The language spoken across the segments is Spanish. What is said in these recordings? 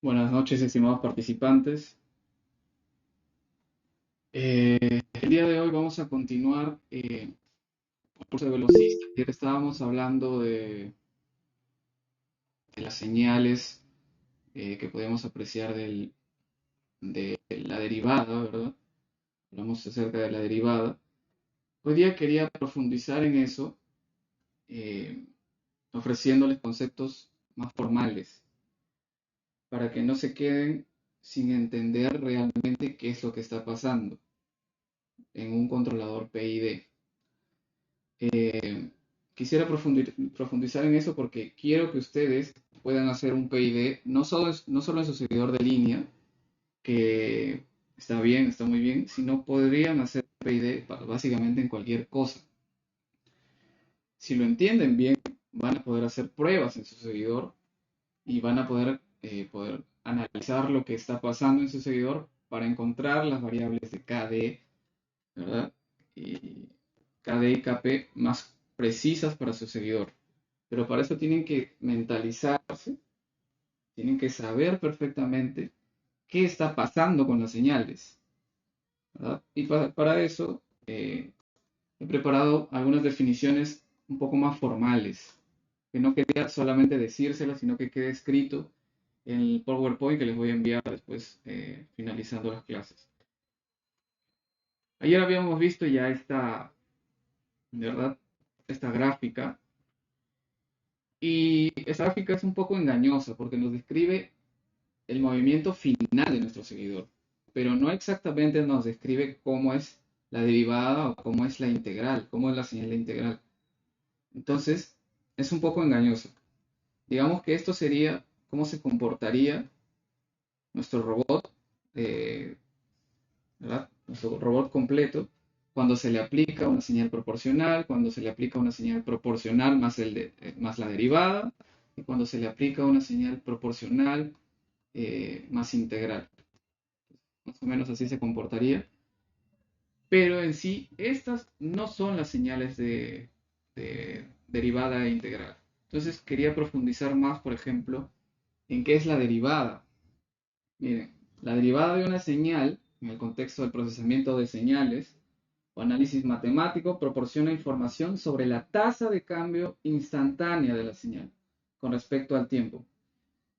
Buenas noches, estimados participantes. El día de hoy vamos a continuar el curso de velocista. Ayer estábamos hablando de las señales que podemos apreciar de la derivada, ¿verdad? Hablamos acerca de la derivada. Hoy día quería profundizar en eso, eh, ofreciéndoles conceptos más formales, para que no se queden sin entender realmente qué es lo que está pasando en un controlador PID. Quisiera profundizar en eso porque quiero que ustedes puedan hacer un PID no solo en su seguidor de línea, que está bien, está muy bien, sino podrían hacer PID básicamente en cualquier cosa. Si lo entienden bien, van a poder hacer pruebas en su seguidor y van a poder analizar lo que está pasando en su seguidor para encontrar las variables de KD, ¿verdad? Y KD y KP más precisas para su seguidor. Pero para eso tienen que mentalizarse, tienen que saber perfectamente qué está pasando con las señales, ¿verdad? Y para eso he preparado algunas definiciones un poco más formales, que no quería solamente decírselas, sino que quede escrito en el PowerPoint que les voy a enviar después, finalizando las clases. Ayer habíamos visto ya ¿verdad? Esta gráfica. Y esta gráfica es un poco engañosa porque nos describe el movimiento final de nuestro seguidor, pero no exactamente nos describe cómo es la derivada o cómo es la integral, cómo es la señal de integral. Entonces, es un poco engañoso. Digamos que esto sería cómo se comportaría nuestro robot, eh, ¿verdad? Nuestro robot completo cuando se le aplica una señal proporcional, cuando se le aplica una señal proporcional más la derivada, y cuando se le aplica una señal proporcional más integral. Más o menos así se comportaría. Pero en sí, estas no son las señales de derivada e integral. Entonces quería profundizar más, por ejemplo, en qué es la derivada. Miren, la derivada de una señal, en el contexto del procesamiento de señales o análisis matemático, proporciona información sobre la tasa de cambio instantánea de la señal con respecto al tiempo.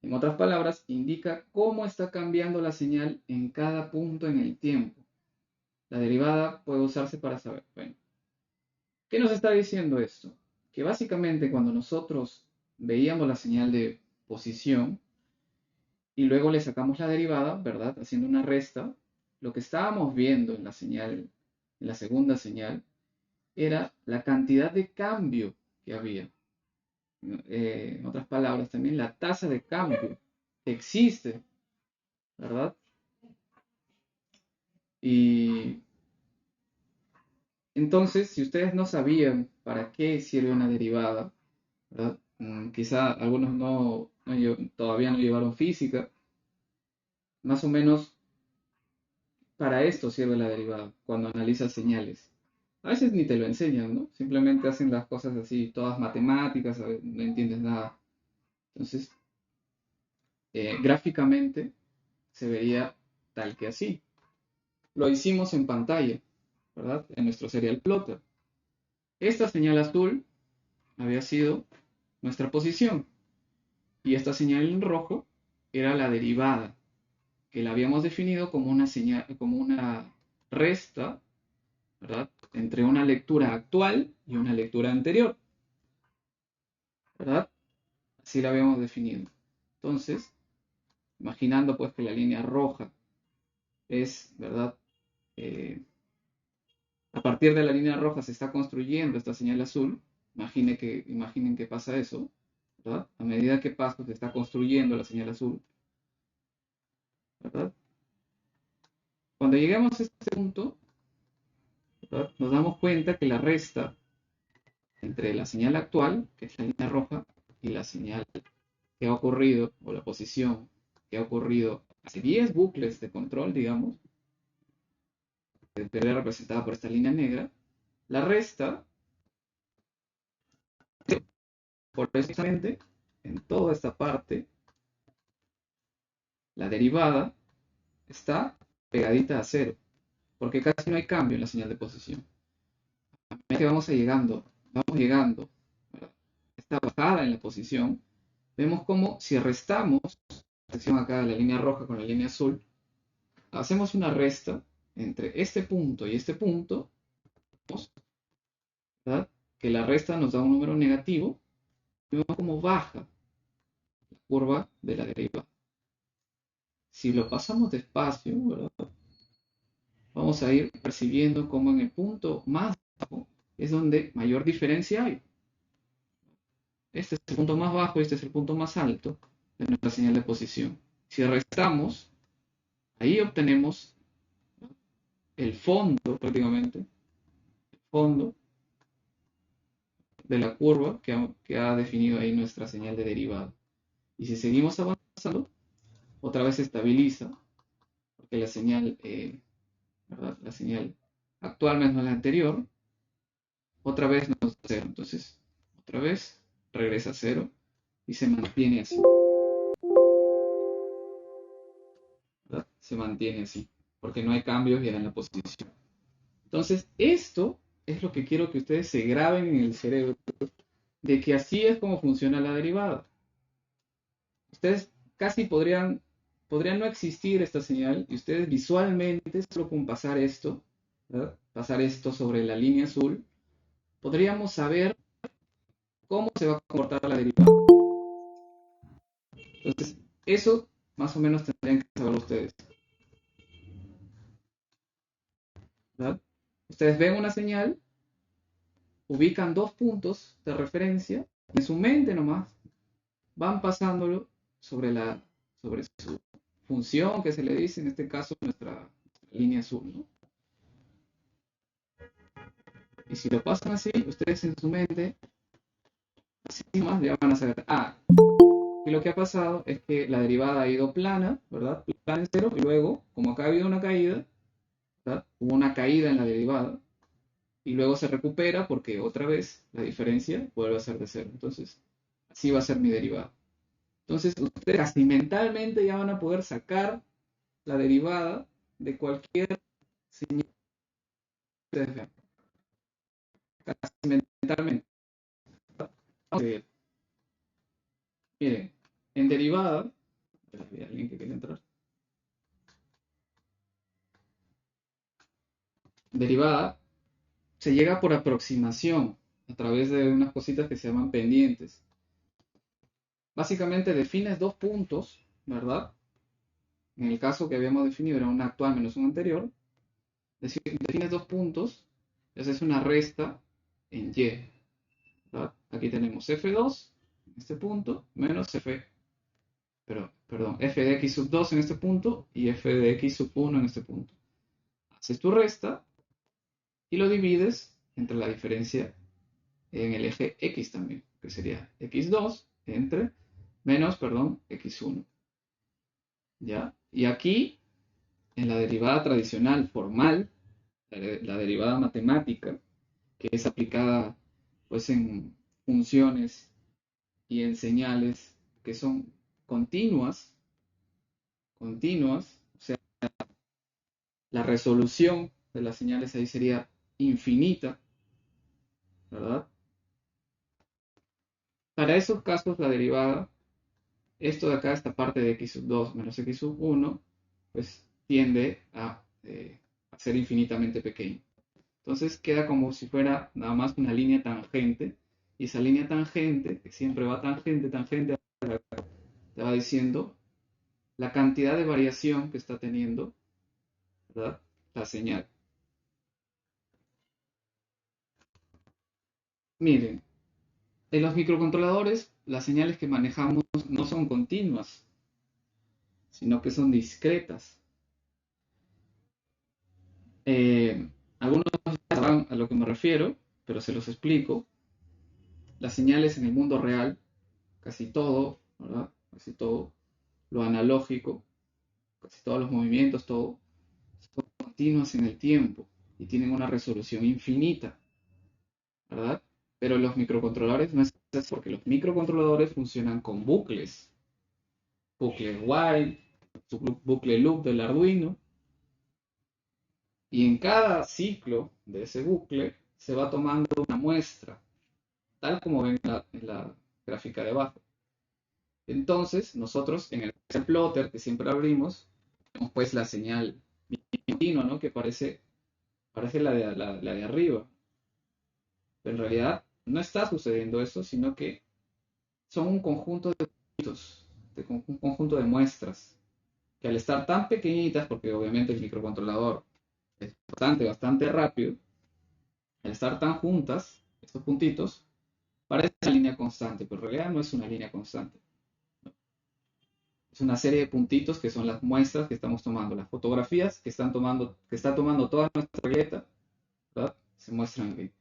En otras palabras, indica cómo está cambiando la señal en cada punto en el tiempo. La derivada puede usarse para saber. Bueno, ¿qué nos está diciendo esto? Que básicamente cuando nosotros veíamos la señal de posición y luego le sacamos la derivada, ¿verdad? Haciendo una resta, lo que estábamos viendo en la señal, en la segunda señal, era la cantidad de cambio que había. En otras palabras, también la tasa de cambio que existe, ¿verdad? Y entonces, si ustedes no sabían para qué sirve una derivada, ¿verdad? Quizá algunos todavía no llevaron física, más o menos para esto sirve la derivada, cuando analizas señales. A veces ni te lo enseñan, ¿no? Simplemente hacen las cosas así, todas matemáticas, no entiendes nada. Entonces, gráficamente se vería tal que así. Lo hicimos en pantalla, ¿verdad? En nuestro serial plotter. Esta señal azul había sido nuestra posición y esta señal en rojo era la derivada, que la habíamos definido como una señal, como una resta, ¿verdad? Entre una lectura actual y una lectura anterior, ¿verdad? Así la habíamos definido. Entonces, imaginando pues que la línea roja es, ¿verdad? Eh, a partir de la línea roja se está construyendo esta señal azul. Imaginen que pasa eso, ¿verdad? A medida que pasa, se está construyendo la señal azul, ¿verdad? Cuando lleguemos a este punto, ¿verdad? Nos damos cuenta que la resta entre la señal actual, que es la línea roja, y la señal que ha ocurrido, o la posición que ha ocurrido hace 10 bucles de control, digamos, que sería representada por esta línea negra, la resta, por precisamente en toda esta parte, la derivada está pegadita a cero, porque casi no hay cambio en la señal de posición. A medida que vamos llegando, ¿verdad?, esta bajada en la posición, vemos como si restamos la sección acá de la línea roja con la línea azul, hacemos una resta entre este punto y este punto, ¿verdad?, que la resta nos da un número negativo, y vemos cómo baja la curva de la derivada. Si lo pasamos despacio, ¿verdad?, vamos a ir percibiendo cómo en el punto más bajo es donde mayor diferencia hay. Este es el punto más bajo y este es el punto más alto de nuestra señal de posición. Si restamos, ahí obtenemos el fondo, prácticamente, el fondo de la curva que ha definido ahí nuestra señal de derivada. Y si seguimos avanzando, otra vez se estabiliza, porque la señal, ¿verdad?, la señal actual menos la anterior, otra vez nos da cero. Entonces, otra vez regresa a cero y se mantiene así, ¿verdad? Se mantiene así, porque no hay cambios ya en la posición. Entonces, esto es lo que quiero que ustedes se graben en el cerebro, de que así es como funciona la derivada. Ustedes casi podrían no existir esta señal y ustedes visualmente, solo con pasar esto, ¿verdad?, pasar esto sobre la línea azul, podríamos saber cómo se va a comportar la derivada. Entonces, eso más o menos tendrían que saber ustedes, ¿verdad? Ustedes ven una señal, ubican dos puntos de referencia, en su mente nomás, van pasándolo sobre su función que se le dice, en este caso nuestra línea azul, ¿no? Y si lo pasan así, ustedes en su mente, así nomás ya van a saber, y lo que ha pasado es que la derivada ha ido plana, ¿verdad? Plana en cero, y luego, como acá ha habido una caída, ¿verdad?, hubo una caída en la derivada, y luego se recupera porque otra vez la diferencia vuelve a ser de cero. Entonces, así va a ser mi derivada. Entonces, ustedes casi mentalmente ya van a poder sacar la derivada de cualquier señal que ustedes vean. Casi mentalmente. Miren, en derivada, hay alguien que quiere entrar. Derivada se llega por aproximación a través de unas cositas que se llaman pendientes. Básicamente defines dos puntos, ¿verdad? En el caso que habíamos definido era un actual menos un anterior. Defines dos puntos, haces una resta en y, ¿verdad? Aquí tenemos f2 en este punto menos f de x sub 2 en este punto y f de x sub 1 en este punto. Haces tu resta y lo divides entre la diferencia en el eje x también, que sería x2 entre menos, x1. ¿Ya? Y aquí, en la derivada tradicional formal, la derivada matemática, que es aplicada pues en funciones y en señales que son continuas, o sea, la resolución de las señales ahí sería infinita, ¿verdad? Para esos casos la derivada, esto de acá, esta parte de x sub 2 menos x sub 1, pues tiende a ser infinitamente pequeño. Entonces queda como si fuera nada más una línea tangente, y esa línea tangente, que siempre va tangente, te va diciendo la cantidad de variación que está teniendo, ¿verdad?, la señal. Miren, en los microcontroladores las señales que manejamos no son continuas, sino que son discretas. Algunos sabrán a lo que me refiero, pero se los explico. Las señales en el mundo real, casi todo, ¿verdad?, casi todo lo analógico, casi todos los movimientos, todo, son continuos en el tiempo y tienen una resolución infinita, ¿verdad? Pero los microcontroladores no es así, porque los microcontroladores funcionan con bucles while, su bucle loop del Arduino, y en cada ciclo de ese bucle se va tomando una muestra, tal como ven en la gráfica de abajo. Entonces, nosotros en el plotter que siempre abrimos, tenemos pues la señal continua, ¿no? Que parece la de arriba. Pero en realidad no está sucediendo eso, sino que son un conjunto de puntitos, un conjunto de muestras, que al estar tan pequeñitas, porque obviamente el microcontrolador es bastante rápido, al estar tan juntas, estos puntitos, parece una línea constante, pero en realidad no es una línea constante. Es una serie de puntitos que son las muestras que estamos tomando, las fotografías que está tomando toda nuestra tableta, ¿verdad? Se muestran aquí.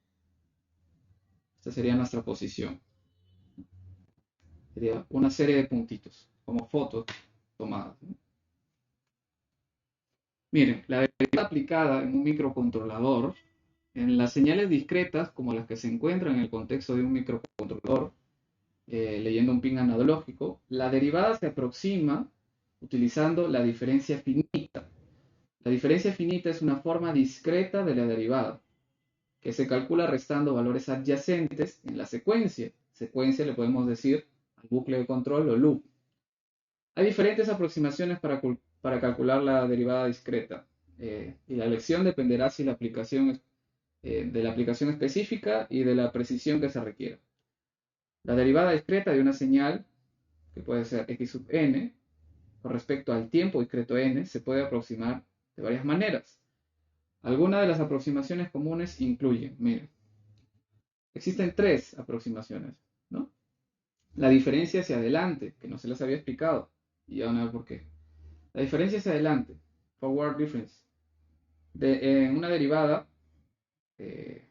Esta sería nuestra posición. Sería una serie de puntitos, como fotos tomadas, ¿no? Miren, la derivada aplicada en un microcontrolador, en las señales discretas, como las que se encuentran en el contexto de un microcontrolador, leyendo un pin analógico, la derivada se aproxima utilizando la diferencia finita. La diferencia finita es una forma discreta de la derivada, que se calcula restando valores adyacentes en la secuencia. Secuencia le podemos decir al bucle de control o loop. Hay diferentes aproximaciones para calcular la derivada discreta, y la elección dependerá si de la aplicación específica y de la precisión que se requiera. La derivada discreta de una señal, que puede ser x sub n, con respecto al tiempo discreto n, se puede aproximar de varias maneras. Algunas de las aproximaciones comunes incluyen, miren, existen tres aproximaciones, ¿no? La diferencia hacia adelante, que no se les había explicado, y ya van a ver por qué. La diferencia hacia adelante, forward difference, en una derivada eh,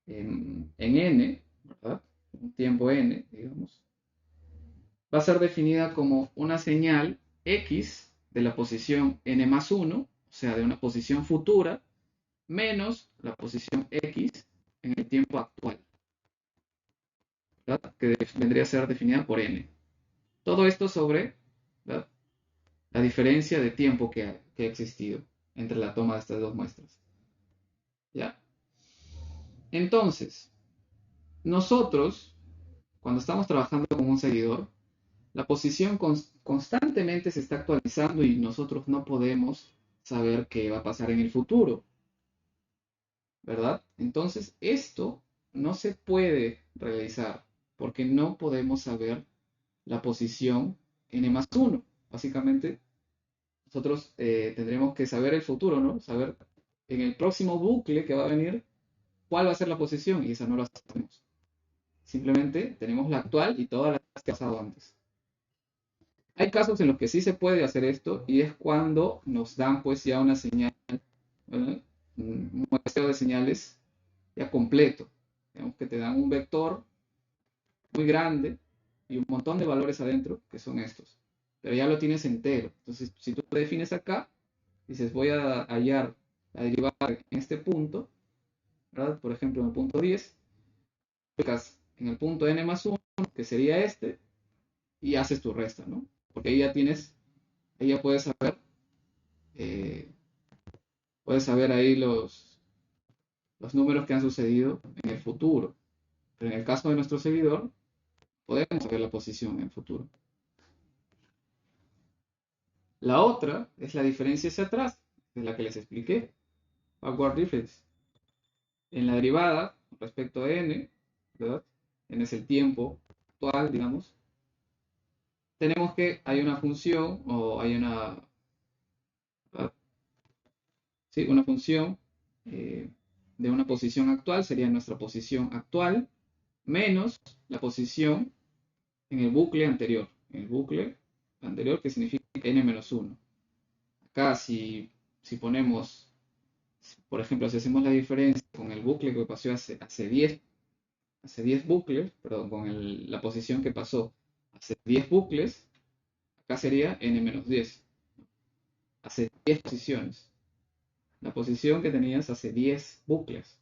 en n, ¿verdad? Un tiempo n, digamos, va a ser definida como una señal x de la posición n más 1, o sea, de una posición futura, menos la posición x en el tiempo actual, ¿verdad? Que vendría a ser definida por n. Todo esto sobre, ¿verdad?, la diferencia de tiempo que ha existido entre la toma de estas dos muestras. ¿Ya? Entonces, nosotros, cuando estamos trabajando con un seguidor, la posición constantemente se está actualizando y nosotros no podemos saber qué va a pasar en el futuro, ¿verdad? Entonces, esto no se puede realizar porque no podemos saber la posición n más 1. Básicamente, nosotros tendremos que saber el futuro, ¿no? Saber en el próximo bucle que va a venir cuál va a ser la posición, y esa no la sabemos. Simplemente tenemos la actual y todas las que ha pasado antes. Hay casos en los que sí se puede hacer esto, y es cuando nos dan pues ya una señal, ¿verdad?, un muestreo de señales ya completo. Digamos que te dan un vector muy grande y un montón de valores adentro, que son estos. Pero ya lo tienes entero. Entonces, si tú lo defines acá, dices voy a hallar la derivada en este punto, ¿verdad? Por ejemplo, en el punto 10, en el punto n más 1, que sería este, y haces tu resta, ¿no? Porque ahí ya eh, puedes saber ahí los números que han sucedido en el futuro. Pero en el caso de nuestro seguidor, podemos saber la posición en el futuro. La otra es la diferencia hacia atrás, de la que les expliqué, backward difference. En la derivada, respecto a n, ¿verdad? N es el tiempo actual, digamos. Tenemos que hay una función o hay ¿verdad?, sí, una función de una posición actual, sería nuestra posición actual, menos la posición en el bucle anterior. En el bucle anterior, que significa n menos 1. Acá, si ponemos, por ejemplo, si hacemos la diferencia con el bucle que pasó hace 10 bucles, perdón, con la posición que pasó hace 10 bucles, acá sería n menos 10. Hace 10 posiciones. La posición que tenías hace 10 bucles,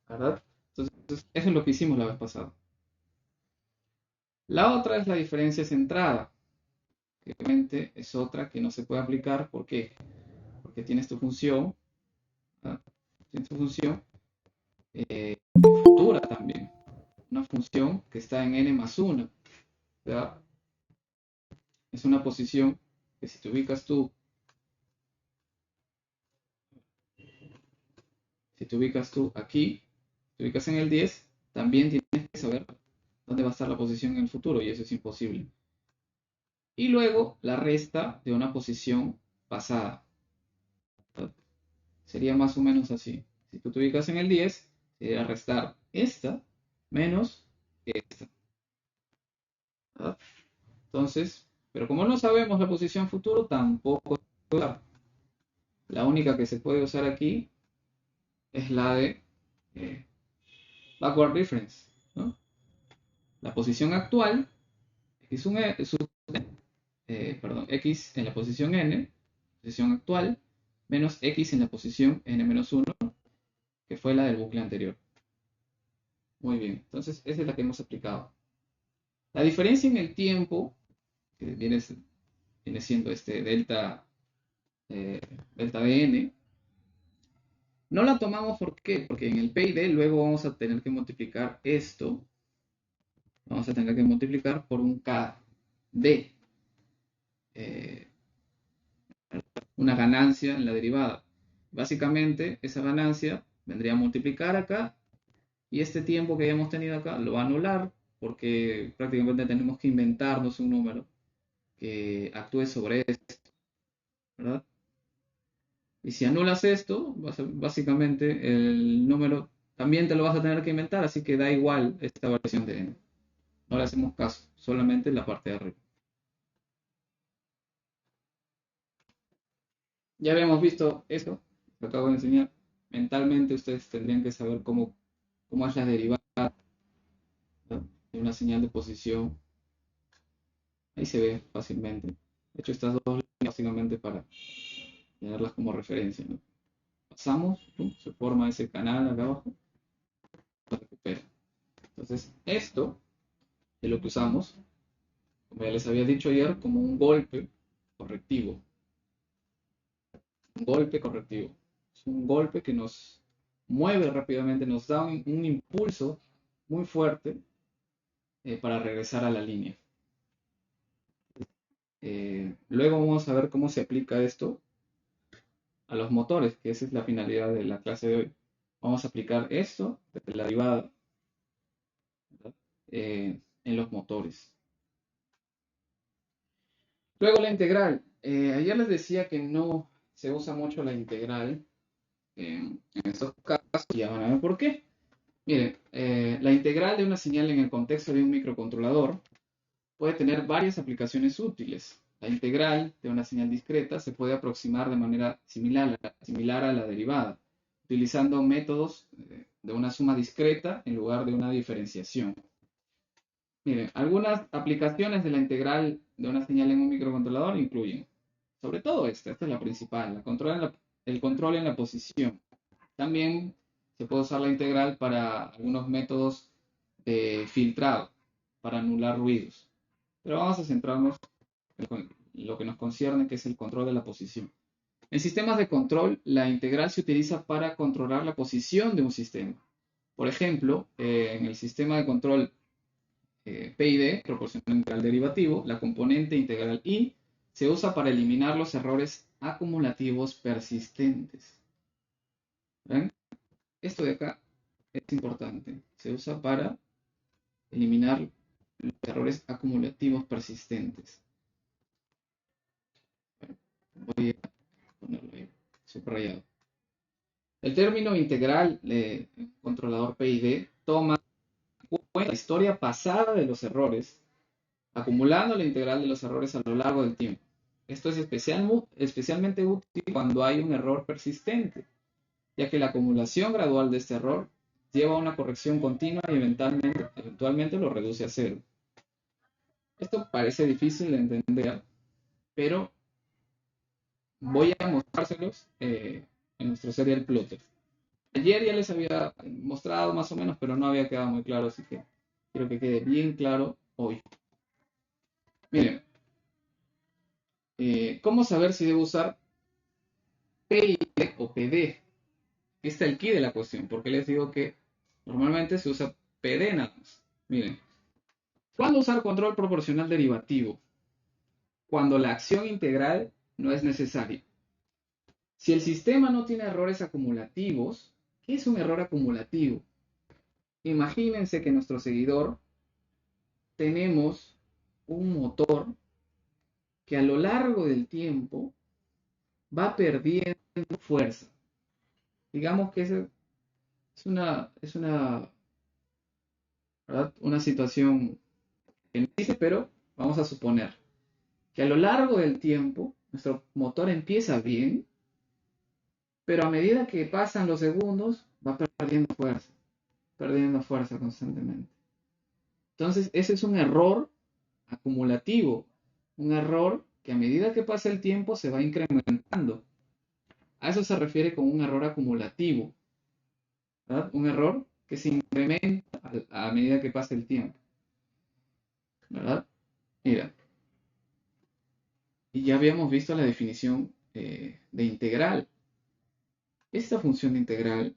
¿verdad? Entonces, eso es lo que hicimos la vez pasada. La otra es la diferencia centrada. que obviamente es otra que no se puede aplicar. ¿Por qué? Porque tienes tu función, ¿ah? Tienes tu función futura también, una función que está en n más 1, ¿verdad? Es una posición que si te ubicas tú, aquí, te ubicas en el 10, también tienes que saber dónde va a estar la posición en el futuro, y eso es imposible. Y luego la resta de una posición pasada. Sería más o menos así. Si tú te ubicas en el 10, sería restar esta menos esta, ¿verdad? Entonces, pero como no sabemos la posición futuro, tampoco se puede usar. La única que se puede usar aquí es la de eh, backward difference, ¿no? La posición actual es x en la posición n, posición actual, menos x en la posición n-1, que fue la del bucle anterior. Muy bien, entonces esa es la que hemos aplicado. La diferencia en el tiempo, que viene siendo este delta de n, no la tomamos ¿por qué? Porque en el PID luego vamos a tener que multiplicar esto, vamos a tener que multiplicar por un KD, una ganancia en la derivada. Básicamente esa ganancia vendría a multiplicar acá, y este tiempo que hayamos tenido acá lo va a anular, porque prácticamente tenemos que inventarnos un número que actúe sobre esto, ¿verdad? Y si anulas esto, básicamente el número también te lo vas a tener que inventar, así que da igual esta variación de n. No le hacemos caso, solamente la parte de arriba. Ya habíamos visto eso, lo acabo de enseñar. Mentalmente ustedes tendrían que saber cómo es la derivada, ¿no?, de una señal de posición. Ahí se ve fácilmente. De hecho, estas dos líneas básicamente para tenerlas como referencia, ¿no? Pasamos, ¡pum!, se forma ese canal acá abajo, se recupera. Entonces, esto es lo que usamos, como ya les había dicho ayer, como un golpe correctivo. Un golpe correctivo. Es un golpe que nos mueve rápidamente, nos da un impulso muy fuerte para regresar a la línea. Luego vamos a ver cómo se aplica esto a los motores, que esa es la finalidad de la clase de hoy. Vamos a aplicar esto desde la derivada, ¿verdad?, en los motores. Luego la integral. Ayer les decía que no se usa mucho la integral en estos casos, y ya van a ver por qué. Miren, la integral de una señal en el contexto de un microcontrolador puede tener varias aplicaciones útiles. La integral de una señal discreta se puede aproximar de manera similar a la derivada, utilizando métodos de una suma discreta en lugar de una diferenciación. Miren, algunas aplicaciones de la integral de una señal en un microcontrolador incluyen, sobre todo esta es la principal, el control en la posición. También se puede usar la integral para algunos métodos de filtrado, para anular ruidos. Pero vamos a centrarnos en lo que nos concierne, que es el control de la posición. En sistemas de control, la integral se utiliza para controlar la posición de un sistema. Por ejemplo, en el sistema de control PID, proporcional integral derivativo, la componente integral I se usa para eliminar los errores acumulativos persistentes. ¿Ven? Esto de acá es importante. Se usa para eliminar los errores acumulativos persistentes. Voy a ponerlo ahí, subrayado. El término integral de controlador PID toma en cuenta la historia pasada de los errores, acumulando la integral de los errores a lo largo del tiempo. Esto es especialmente útil cuando hay un error persistente, ya que la acumulación gradual de este error lleva a una corrección continua y eventualmente lo reduce a cero. Esto parece difícil de entender, pero voy a mostrárselos en nuestro serial plotter. Ayer ya les había mostrado más o menos, pero no había quedado muy claro, así que quiero que quede bien claro hoy. Miren, ¿Cómo saber si debo usar PID o PD? Aquí está el key de la cuestión, porque les digo que normalmente se usa PD nada más. Miren, ¿cuándo usar control proporcional derivativo? Cuando la acción integral no es necesaria. Si el sistema no tiene errores acumulativos, ¿qué es un error acumulativo? Imagínense que nuestro seguidor tenemos un motor que a lo largo del tiempo va perdiendo fuerza. Digamos que ¿verdad? Una situación que no existe, pero vamos a suponer que a lo largo del tiempo nuestro motor empieza bien, pero a medida que pasan los segundos va perdiendo fuerza constantemente. Entonces, ese es un error acumulativo, un error que a medida que pasa el tiempo se va incrementando. A eso se refiere con un error acumulativo, ¿verdad? Un error que se incrementa a medida que pasa el tiempo, ¿verdad? Mira, y ya habíamos visto la definición de integral. Esta función de integral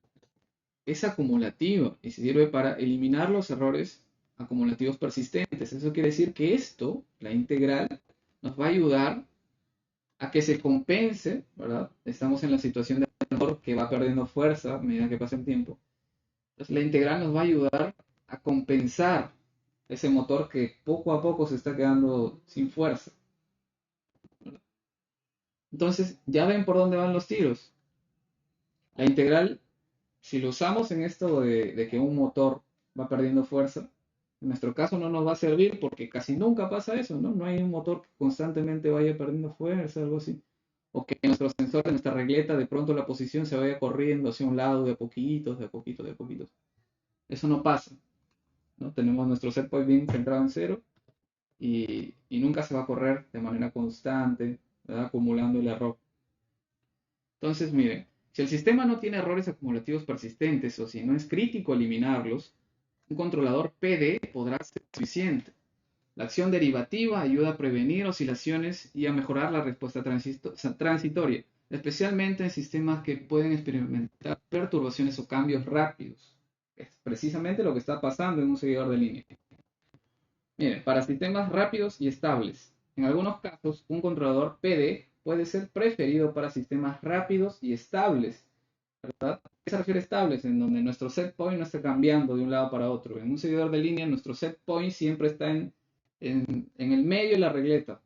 es acumulativa y sirve para eliminar los errores acumulativos persistentes. Eso quiere decir que esto, la integral, nos va a ayudar a que se compense, ¿verdad? Estamos en la situación de motor que va perdiendo fuerza a medida que pasa el tiempo. Entonces, la integral nos va a ayudar a compensar ese motor que poco a poco se está quedando sin fuerza. Entonces, ya ven por dónde van los tiros. La integral, si lo usamos en esto de que un motor va perdiendo fuerza, en nuestro caso no nos va a servir porque casi nunca pasa eso, ¿no? No hay un motor que constantemente vaya perdiendo fuerza, algo así. O que nuestro sensor de nuestra regleta de pronto la posición se vaya corriendo hacia un lado de a poquitos, de a poquitos, de a poquitos. Eso no pasa, ¿no? Tenemos nuestro set point bien centrado en cero y nunca se va a correr de manera constante, ¿verdad? Acumulando el error. Entonces, miren, si el sistema no tiene errores acumulativos persistentes o si no es crítico eliminarlos, un controlador PD podrá ser suficiente. La acción derivativa ayuda a prevenir oscilaciones y a mejorar la respuesta transitoria, especialmente en sistemas que pueden experimentar perturbaciones o cambios rápidos. Es precisamente lo que está pasando en un seguidor de línea. Miren, para sistemas rápidos y estables, en algunos casos un controlador PD puede ser preferido para sistemas rápidos y estables, ¿verdad? ¿A qué se refiere estables? En donde nuestro set point no está cambiando de un lado para otro. En un seguidor de línea, nuestro set point siempre está en el medio de la regleta.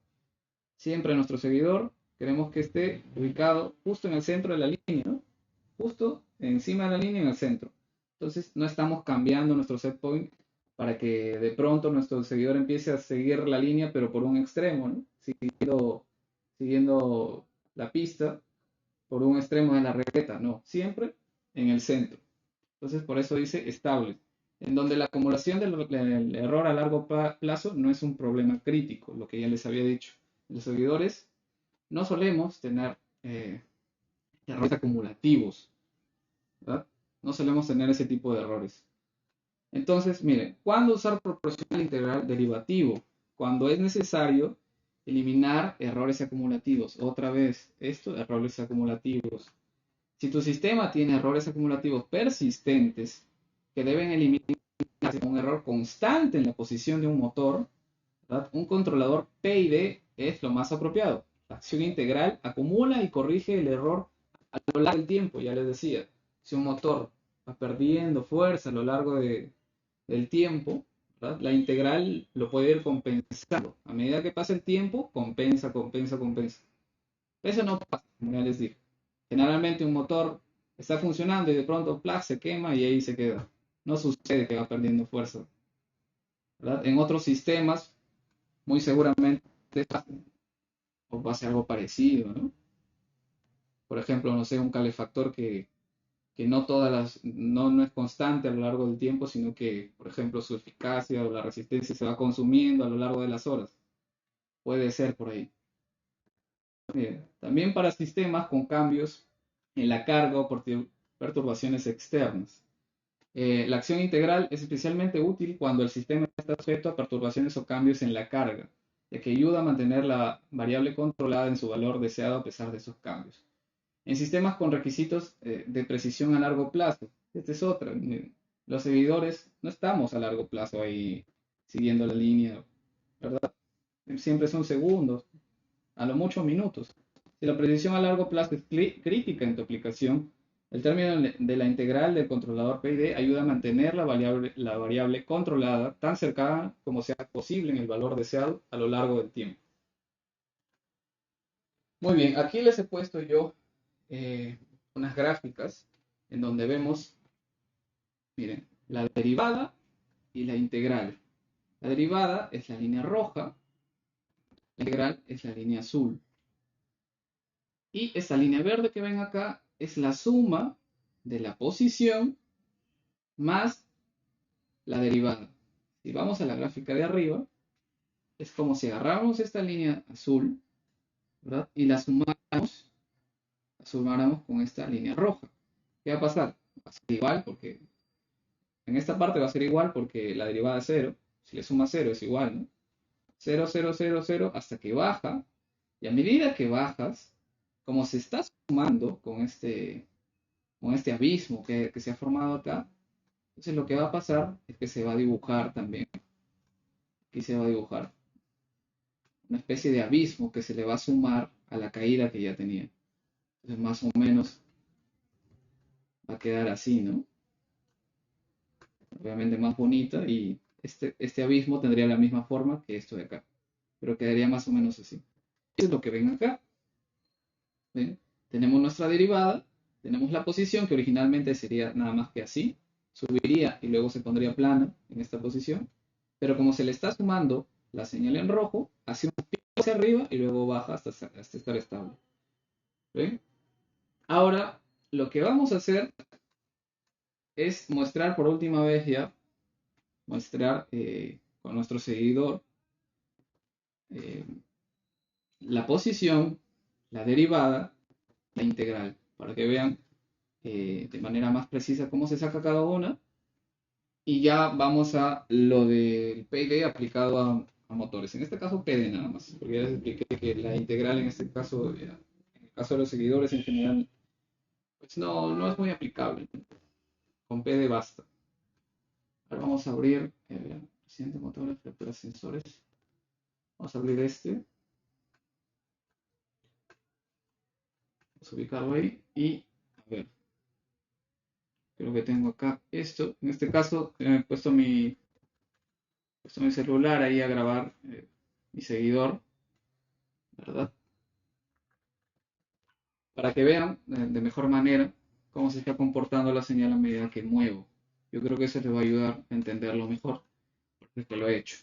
Siempre nuestro seguidor queremos que esté ubicado justo en el centro de la línea, ¿no? Justo encima de la línea en el centro. Entonces no estamos cambiando nuestro set point para que de pronto nuestro seguidor empiece a seguir la línea, pero por un extremo, ¿no? Siguiendo la pista por un extremo de la regleta, no, siempre en el centro. Entonces por eso dice estable, en donde la acumulación del error a largo plazo no es un problema crítico, lo que ya les había dicho. Los seguidores no solemos tener errores acumulativos, ¿verdad? No solemos tener ese tipo de errores. Entonces, miren, ¿cuándo usar proporcional integral derivativo? Cuando es necesario eliminar errores acumulativos. Otra vez, esto, errores acumulativos. Si tu sistema tiene errores acumulativos persistentes que deben eliminarse con un error constante en la posición de un motor, ¿verdad? Un controlador PID es lo más apropiado. La acción integral acumula y corrige el error a lo largo del tiempo, ya les decía. Si un motor va perdiendo fuerza a lo largo del tiempo, ¿verdad? La integral lo puede ir compensando. A medida que pasa el tiempo, compensa. Eso no pasa, como ya les dije. Generalmente un motor está funcionando y de pronto se quema y ahí se queda. No sucede que va perdiendo fuerza, ¿verdad? En otros sistemas, muy seguramente o pase algo parecido, ¿no? Por ejemplo, no sé, un calefactor que no es constante a lo largo del tiempo, sino que, por ejemplo, su eficacia o la resistencia se va consumiendo a lo largo de las horas. Puede ser por ahí. Bien. También para sistemas con cambios en la carga o por perturbaciones externas. La acción integral es especialmente útil cuando el sistema está sujeto a perturbaciones o cambios en la carga. ya que ayuda a mantener la variable controlada en su valor deseado a pesar de esos cambios. En sistemas con requisitos de precisión a largo plazo, esta es otra. Los seguidores no estamos a largo plazo ahí siguiendo la línea, ¿verdad? Siempre son segundos, a lo mucho minutos. Si la precisión a largo plazo es crítica en tu aplicación, el término de la integral del controlador PID ayuda a mantener la variable controlada tan cercana como sea posible en el valor deseado a lo largo del tiempo. Muy bien, aquí les he puesto yo unas gráficas en donde vemos, miren, la derivada y la integral. La derivada es la línea roja, la integral es la línea azul. Y esta línea verde que ven acá es la suma de la posición más la derivada. Si vamos a la gráfica de arriba, es como si agarráramos esta línea azul, ¿verdad? Y la sumáramos con esta línea roja. ¿Qué va a pasar? Va a ser igual porque en esta parte va a ser igual porque la derivada es 0. Si le sumas 0 es igual, ¿no? 0, 0, 0, 0 hasta que baja. Y a medida que bajas, como se está sumando con este abismo que se ha formado acá, entonces lo que va a pasar es que se va a dibujar también. Aquí se va a dibujar una especie de abismo que se le va a sumar a la caída que ya tenía. Entonces más o menos va a quedar así, ¿no? Obviamente más bonita y este abismo tendría la misma forma que esto de acá, pero quedaría más o menos así. Eso es lo que ven acá. ¿Ven? Tenemos nuestra derivada, tenemos la posición que originalmente sería nada más que así, subiría y luego se pondría plana en esta posición, pero como se le está sumando la señal en rojo, hace un pico hacia arriba y luego baja hasta estar estable. ¿Ven? Ahora, lo que vamos a hacer es mostrar por última vez ya, mostrar con nuestro seguidor eh, la posición, la derivada, la integral, para que vean de manera más precisa cómo se saca cada una. Y ya vamos a lo del PD aplicado a motores. En este caso PD nada más, porque ya les expliqué que la integral en este caso, en el caso de los seguidores en general, pues no es muy aplicable. Con PD basta. Ahora vamos a abrir el siguiente motor de sensores. Vamos a abrir este. Vamos a ubicarlo ahí y a ver. Creo que tengo acá esto. En este caso he puesto mi celular ahí a grabar mi seguidor, ¿verdad? Para que vean de mejor manera cómo se está comportando la señal a medida que muevo. Yo creo que eso les va a ayudar a entenderlo mejor, porque es que lo he hecho.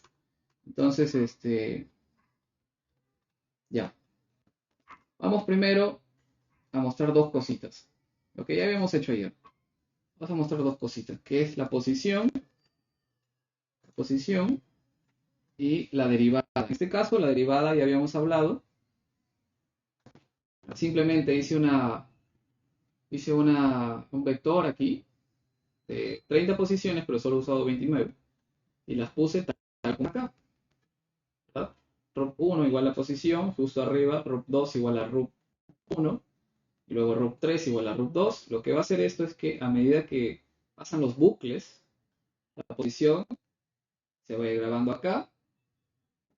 Entonces, ya. Vamos primero a mostrar dos cositas. Lo que ya habíamos hecho ayer. Vamos a mostrar dos cositas, que es la posición y la derivada. En este caso, la derivada ya habíamos hablado. Simplemente hice un vector aquí de 30 posiciones, pero solo he usado 29. Y las puse tal como acá. ¿Verdad? RUP1 igual a posición, justo arriba, RUP2 igual a RUP1, y luego RUP3 igual a RUP2. Lo que va a hacer esto es que a medida que pasan los bucles, la posición se va a ir grabando acá,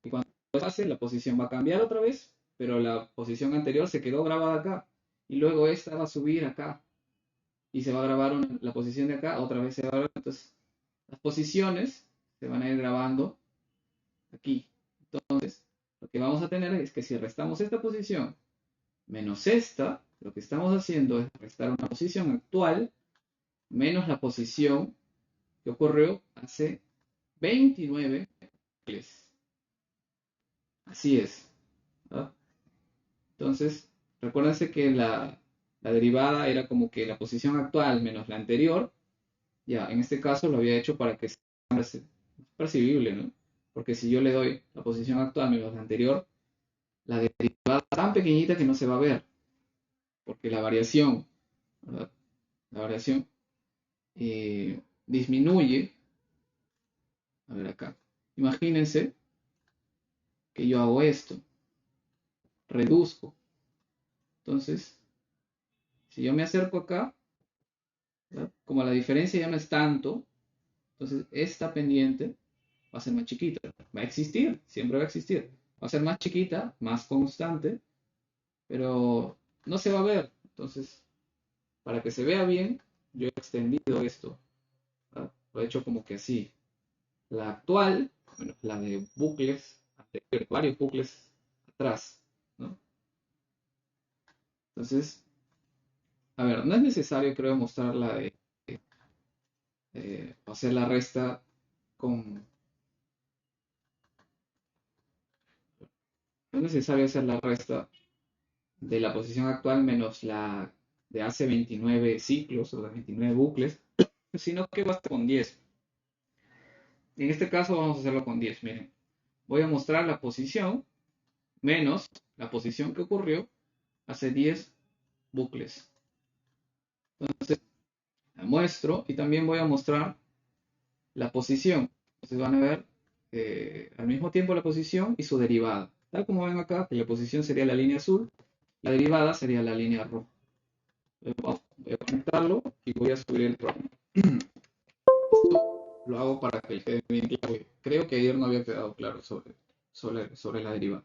y cuando pase, la posición va a cambiar otra vez, pero la posición anterior se quedó grabada acá, y luego esta va a subir acá, y se va a grabar la posición de acá, otra vez se va a grabar. Entonces, las posiciones se van a ir grabando aquí. Entonces, lo que vamos a tener es que si restamos esta posición menos esta, lo que estamos haciendo es restar una posición actual menos la posición que ocurrió hace 29 bucles. Así es, ¿verdad? Entonces, recuérdense que la derivada era como que la posición actual menos la anterior. Ya, en este caso lo había hecho para que sea más percibible, ¿no? Porque si yo le doy la posición actual menos la anterior, la derivada es tan pequeñita que no se va a ver, porque la variación, ¿verdad? La variación disminuye. A ver acá. Imagínense que yo hago esto, reduzco. Entonces, si yo me acerco acá, ¿verdad? Como la diferencia ya no es tanto, entonces esta pendiente va a ser más chiquita. Va a existir, siempre va a existir. Va a ser más chiquita, más constante, pero no se va a ver. Entonces, para que se vea bien, yo he extendido esto, ¿verdad? Lo he hecho como que así. La actual, bueno, la de bucles anterior, varios bucles atrás, ¿no? Entonces, a ver, no es necesario, creo, mostrar la de hacer la resta con... No es necesario hacer la resta de la posición actual menos la de hace 29 ciclos o de 29 bucles, sino que basta con 10. En este caso vamos a hacerlo con 10. Miren, voy a mostrar la posición menos la posición que ocurrió hace 10 bucles. Entonces, la muestro y también voy a mostrar la posición. Entonces van a ver al mismo tiempo la posición y su derivada. Tal como ven acá, que la posición sería la línea azul, la derivada sería la línea roja. Voy a conectarlo y voy a subir el programa. Esto lo hago para que quede bien claro. Creo que ayer no había quedado claro sobre la derivada.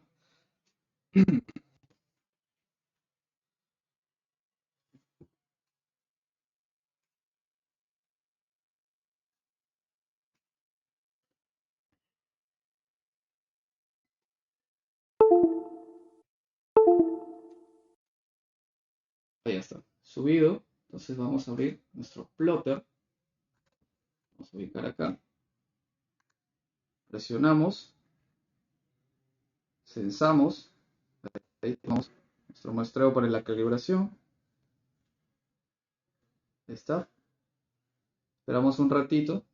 Ahí está, subido. Entonces vamos a abrir nuestro plotter. Vamos a ubicar acá. Presionamos. Censamos. Ahí tenemos nuestro muestreo para la calibración. Ahí está. Esperamos un ratito.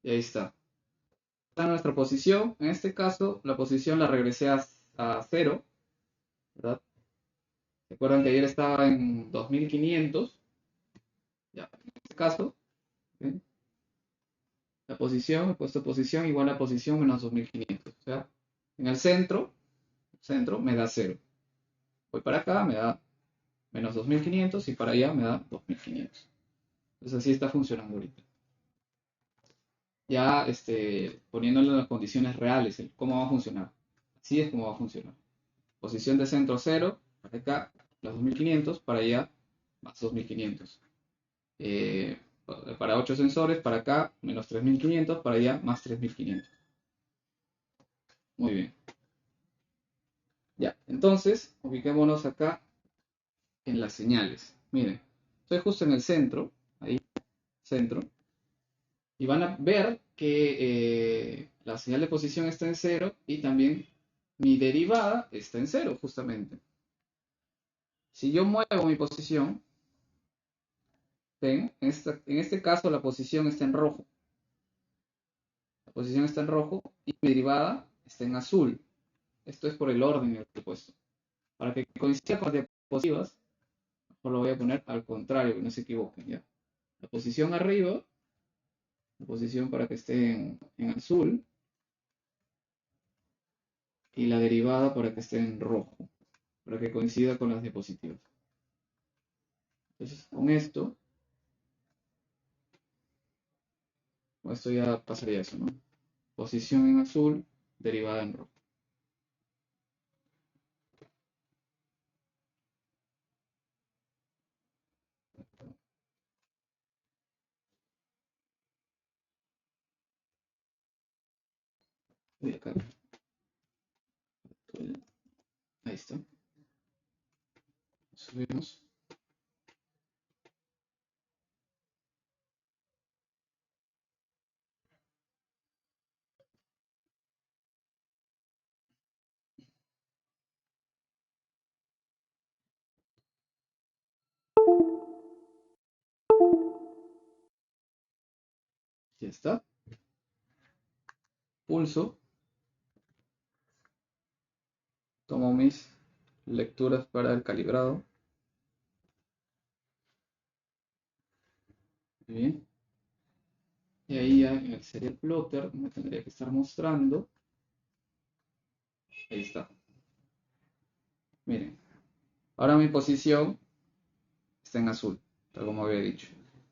Y ahí está. Está nuestra posición. En este caso, la posición la regresé a 0. ¿Verdad? Recuerdan que ayer estaba en 2500. Ya, en este caso, ¿sí? La posición, he puesto posición igual a posición menos 2500. O sea, en el centro me da 0. Voy para acá, me da menos 2500 y para allá me da 2500. Entonces así está funcionando ahorita. Ya poniéndole las condiciones reales, cómo va a funcionar. Así es como va a funcionar. Posición de centro 0, para acá, los 2500, para allá, más 2500. Eh, para 8 sensores, para acá, menos 3500, para allá, más 3500. Muy bien. Ya, entonces, ubiquémonos acá en las señales. Miren, estoy justo en el centro, ahí, centro, y van a ver que la señal de posición está en 0 y también mi derivada está en 0, justamente. Si yo muevo mi posición, ven, en este caso la posición está en rojo. La posición está en rojo y mi derivada está en azul. Esto es por el orden del puesto. Para que coincida con las diapositivas, mejor lo voy a poner al contrario, que no se equivoquen, ¿ya? La posición arriba, la posición para que esté en azul, y la derivada para que esté en rojo, para que coincida con las diapositivas. Entonces, con esto ya pasaría eso, ¿no? Posición en azul, derivada en rojo. Y acá, ahí está. Subimos. Ya está. Pulso. Tomo mis lecturas para el calibrado. Muy bien. Y ahí ya en el serial plotter me tendría que estar mostrando Ahí está. Miren, ahora mi posición está en azul, tal como había dicho.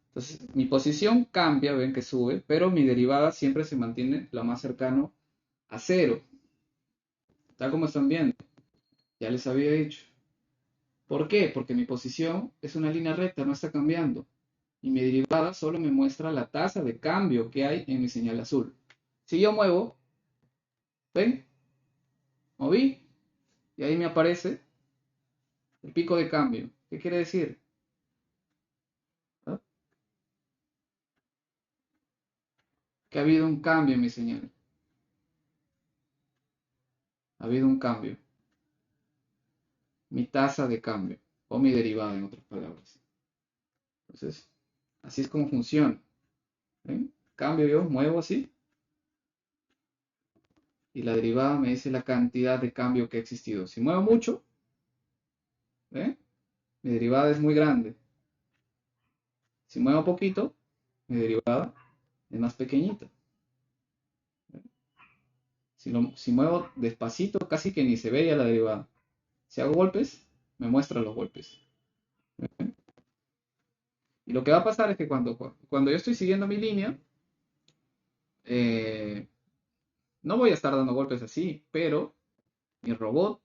Entonces, mi posición cambia, ven que sube, pero mi derivada siempre se mantiene lo más cercano a cero, tal como están viendo. Ya les había dicho. ¿Por qué? Porque mi posición es una línea recta, no está cambiando. Y mi derivada solo me muestra la tasa de cambio que hay en mi señal azul. Si yo muevo, ¿ven? Moví y ahí me aparece el pico de cambio. ¿Qué quiere decir? ¿Ah? Que ha habido un cambio en mi señal. Ha habido un cambio. Mi tasa de cambio o mi derivada, en otras palabras. Entonces, así es como funciona. ¿Ven? Cambio yo, muevo así y la derivada me dice la cantidad de cambio que ha existido. Si muevo mucho, ¿ven? Mi derivada es muy grande. Si muevo poquito, mi derivada es más pequeñita. Si muevo despacito, casi que ni se ve ya la derivada. Si hago golpes, me muestra los golpes. Y lo que va a pasar es que cuando yo estoy siguiendo mi línea, eh, no voy a estar dando golpes así, pero mi robot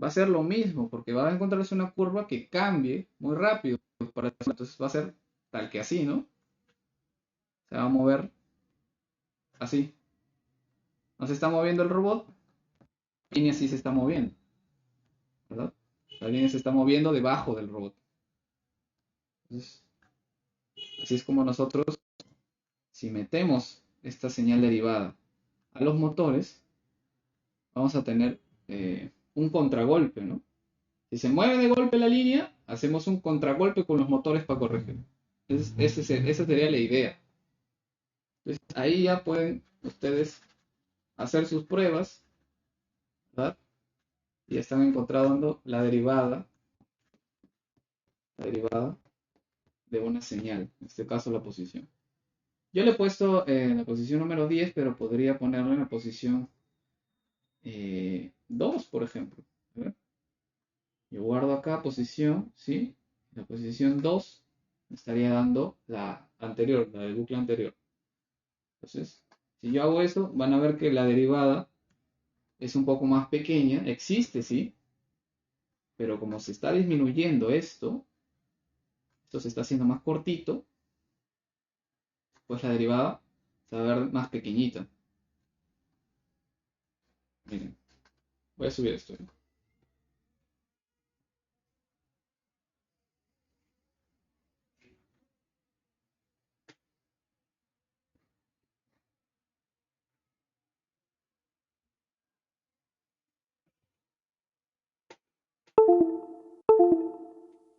va a hacer lo mismo, porque va a encontrarse una curva que cambie muy rápido. Entonces va a ser tal que así, ¿no? Se va a mover así. No se está moviendo el robot, la línea sí se está moviendo, ¿verdad? La línea se está moviendo debajo del robot. Entonces, así es como nosotros, si metemos esta señal derivada a los motores, vamos a tener un contragolpe, ¿no? Si se mueve de golpe la línea, hacemos un contragolpe con los motores para corregir. Esa sería la idea. Entonces, ahí ya pueden ustedes hacer sus pruebas, ¿verdad? Y están encontrando la derivada de una señal, en este caso la posición. Yo le he puesto en la posición número 10, pero podría ponerlo en la posición 2, por ejemplo. ¿Verdad? Yo guardo acá posición, ¿sí? La posición 2 me estaría dando la anterior, la del bucle anterior. Entonces, si yo hago eso, van a ver que la derivada es un poco más pequeña, existe, ¿sí? Pero como se está disminuyendo esto se está haciendo más cortito, pues la derivada se va a ver más pequeñita. Miren, voy a subir esto.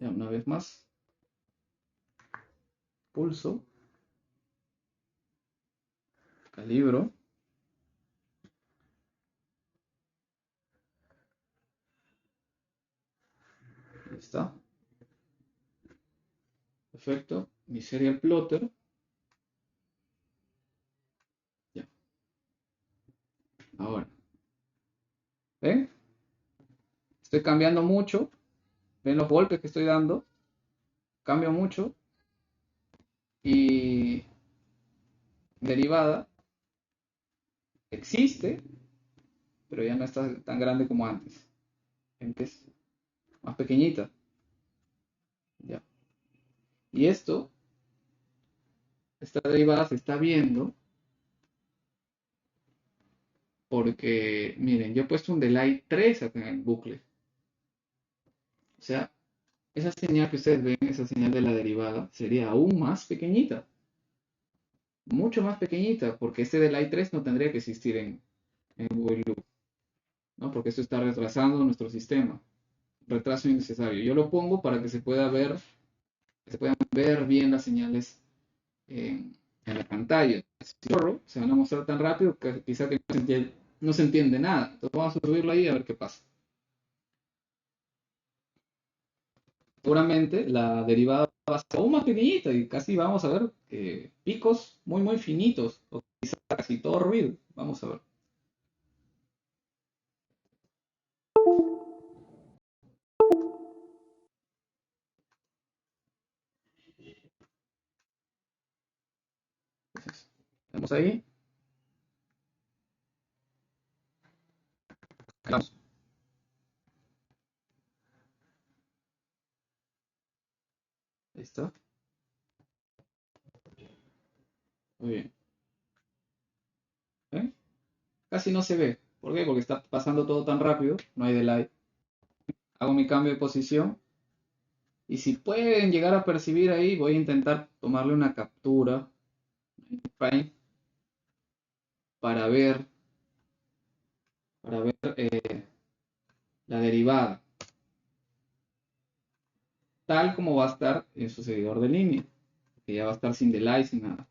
Ya, una vez más, pulso, calibro. Ahí está. Perfecto. Mi serial plotter. Ya. Ahora, ¿ven? Estoy cambiando mucho. ¿Ven los golpes que estoy dando? Cambio mucho. Y derivada existe, pero ya no está tan grande como antes. Antes, más pequeñita. Ya. Y esta derivada se está viendo porque, miren, yo he puesto un delay 3 acá en el bucle. O sea, esa señal que ustedes ven, esa señal de la derivada, sería aún más pequeñita. Mucho más pequeñita, porque este delay 3 no tendría que existir en Google Loop, ¿no? Porque esto está retrasando nuestro sistema. Retraso innecesario. Yo lo pongo para que se puedan ver bien las señales en la pantalla. Si corro, se van a mostrar tan rápido que quizá que no se entiende nada. Entonces vamos a subirlo ahí a ver qué pasa. Seguramente la derivada va a ser aún más pequeñita y casi vamos a ver picos muy muy finitos o quizá casi todo ruido. Vamos a ver. Vamos ahí. Vamos. Ahí está. Muy bien. ¿Ven? Casi no se ve. ¿Por qué? Porque está pasando todo tan rápido. No hay delay. Hago mi cambio de posición. Y si pueden llegar a percibir ahí, voy a intentar tomarle una captura Paint para ver, la derivada, tal como va a estar en su seguidor de línea, que ya va a estar sin delay, sin nada.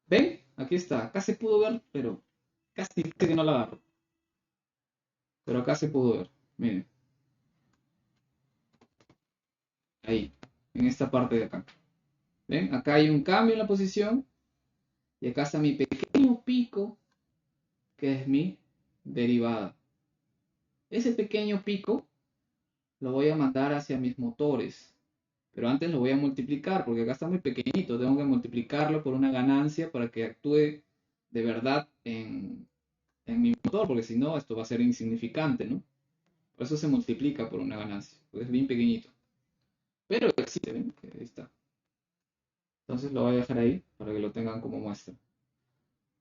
¿Ven? Aquí está. Acá se pudo ver, pero casi que no la agarro. Pero acá se pudo ver. Miren. Ahí. En esta parte de acá. ¿Ven? Acá hay un cambio en la posición. Y acá está mi pequeño pico, que es mi derivada. Ese pequeño pico lo voy a mandar hacia mis motores. Pero antes lo voy a multiplicar, porque acá está muy pequeñito. Tengo que multiplicarlo por una ganancia para que actúe de verdad en mi motor, porque si no, esto va a ser insignificante, ¿no? Por eso se multiplica por una ganancia, porque es bien pequeñito. Pero existe, ¿ven? Que ahí está. Entonces lo voy a dejar ahí para que lo tengan como muestra.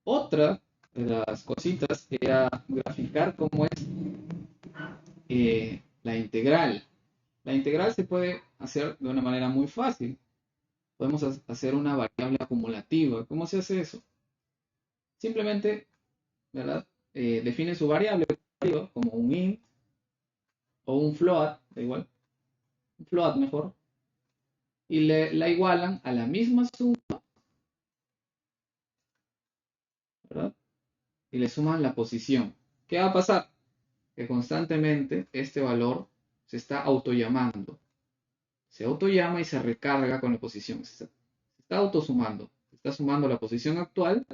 Otra de las cositas era graficar cómo es la integral. La integral se puede hacer de una manera muy fácil. Podemos hacer una variable acumulativa. ¿Cómo se hace eso? Simplemente, ¿verdad? Define su variable como un int o un float, da igual, un float mejor, y la igualan a la misma suma, ¿verdad? Y le suman la posición. ¿Qué va a pasar? Que constantemente este valor se está autollamando. Se autollama y se recarga con la posición. Se está autosumando. Se está sumando la posición actual,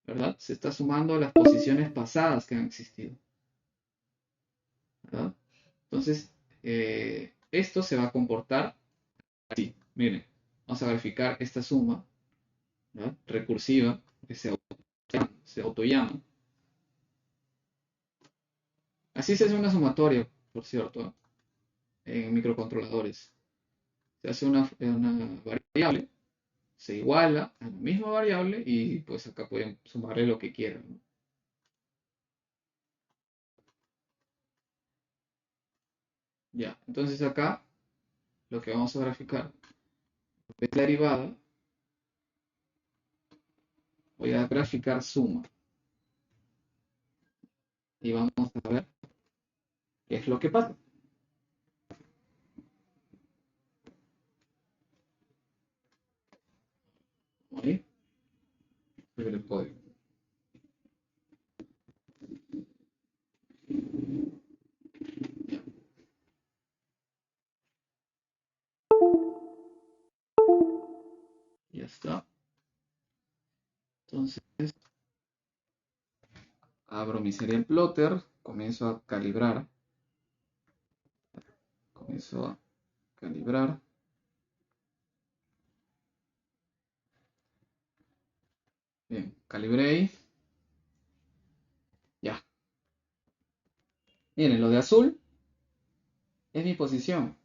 ¿verdad? Se está sumando a las posiciones pasadas que han existido, ¿verdad? Entonces, esto se va a comportar así. Miren, vamos a verificar esta suma, ¿verdad? Recursiva, que se autollama. Así se hace una sumatoria, por cierto, en microcontroladores. Se hace una variable, se iguala a la misma variable y pues acá pueden sumarle lo que quieran, ¿no? Ya, entonces acá lo que vamos a graficar es la derivada. Voy a graficar suma y vamos a ver qué es lo que pasa. Ahí, el código. Ya está. Entonces, abro mi serial plotter, comienzo a calibrar. Comienzo a calibrar. Bien, calibré. Ya. Miren, lo de azul es mi posición.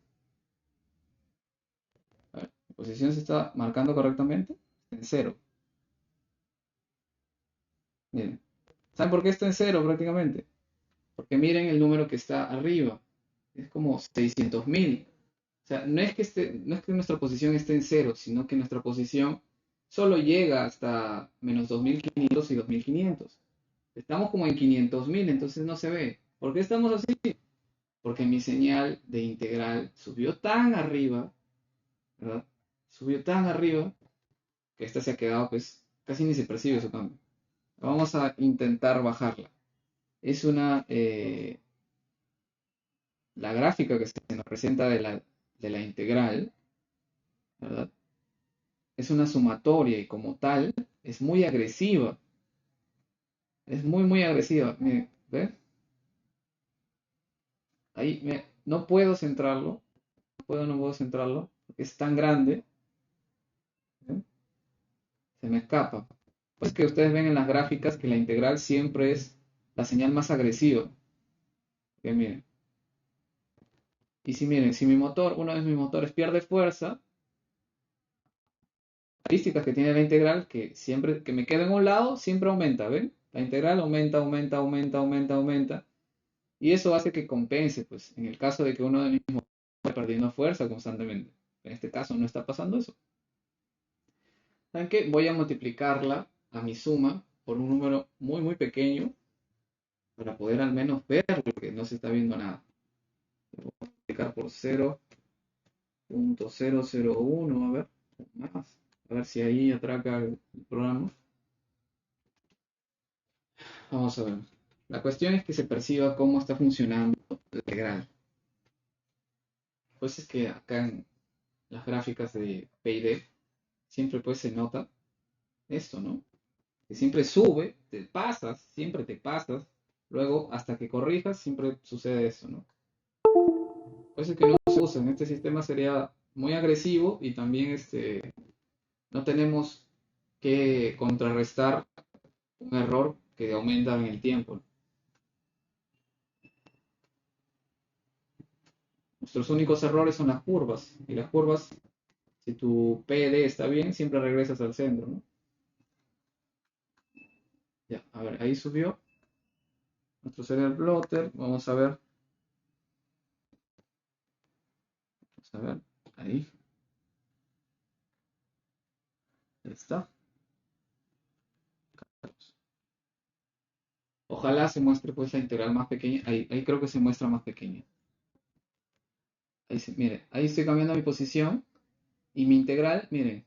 A ver, mi posición se está marcando correctamente. Está en cero. Miren. ¿Saben por qué está en cero prácticamente? Porque miren el número que está arriba. Es como 600.000. O sea, no es que nuestra posición esté en cero, sino que nuestra posición solo llega hasta menos 2.500 y 2.500. Estamos como en 500.000, entonces no se ve. ¿Por qué estamos así? Porque mi señal de integral subió tan arriba, ¿verdad? Subió tan arriba que esta se ha quedado, pues, casi ni se percibe su cambio. Vamos a intentar bajarla. Es la gráfica que se nos presenta de la integral, ¿verdad? Es una sumatoria y como tal es muy agresiva. Es muy, muy agresiva. ¿Ves? Ahí no puedo centrarlo. No puedo centrarlo. Porque es tan grande. ¿Ven? Se me escapa. Pues que ustedes ven en las gráficas que la integral siempre es la señal más agresiva. Que miren. Y si miren, si mi motor, uno de mis motores pierde fuerza, características que tiene la integral, que siempre que me queda en un lado, siempre aumenta, ¿ven? La integral aumenta, aumenta, aumenta, aumenta, aumenta. Y eso hace que compense, pues, en el caso de que uno de mis motores esté perdiendo fuerza constantemente. En este caso no está pasando eso. ¿Saben qué? Voy a multiplicarla a mi suma por un número muy, muy pequeño para poder al menos ver porque no se está viendo nada. Voy a multiplicar por 0.001, a ver, más. A ver si ahí atraca el programa. Vamos a ver. La cuestión es que se perciba cómo está funcionando la integral. Pues es que acá en las gráficas de P&D siempre pues se nota esto, ¿no? Que siempre sube, siempre te pasas, luego hasta que corrijas siempre sucede eso, ¿no? Pues es que no se usa, en este sistema sería muy agresivo y también no tenemos que contrarrestar un error que aumenta en el tiempo. Nuestros únicos errores son las curvas, y las curvas, si tu PD está bien, siempre regresas al centro, ¿no? Ya, a ver, ahí subió nuestro serial plotter, vamos a ver, ahí está. Ojalá se muestre pues la integral más pequeña, ahí creo que se muestra más pequeña. Ahí mire, ahí estoy cambiando mi posición y mi integral, miren,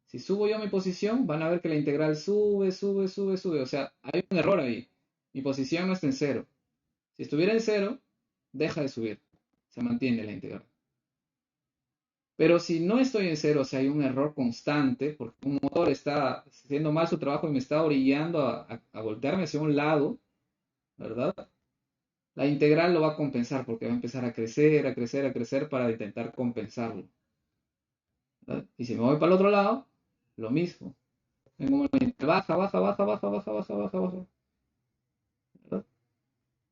si subo yo mi posición, van a ver que la integral sube, sube, sube, sube. O sea, hay un error ahí. Mi posición no está en cero. Si estuviera en cero, deja de subir. Se mantiene la integral. Pero si no estoy en cero, o sea, hay un error constante, porque un motor está haciendo mal su trabajo y me está orillando a voltearme hacia un lado, ¿verdad? La integral lo va a compensar porque va a empezar a crecer, a crecer, a crecer para intentar compensarlo, ¿verdad? Y si me voy para el otro lado, lo mismo. Baja, baja, baja, baja, baja, baja, baja, baja, ¿verdad?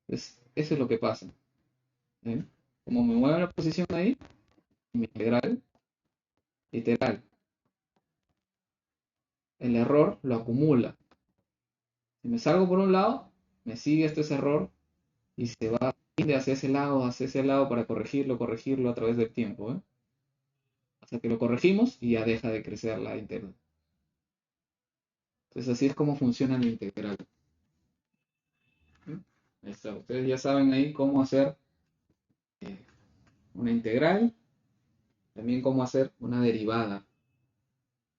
Eso es lo que pasa, ¿eh? Como me muevo en la posición ahí, mi integral, literal, el error lo acumula. Si me salgo por un lado, me sigue ese error y se va hacia ese lado para corregirlo, corregirlo a través del tiempo, ¿eh? Hasta que lo corregimos y ya deja de crecer la integral. Entonces así es como funciona la integral. ¿Eh? Ahí está. Ustedes ya saben ahí cómo hacer eh, una integral, también cómo hacer una derivada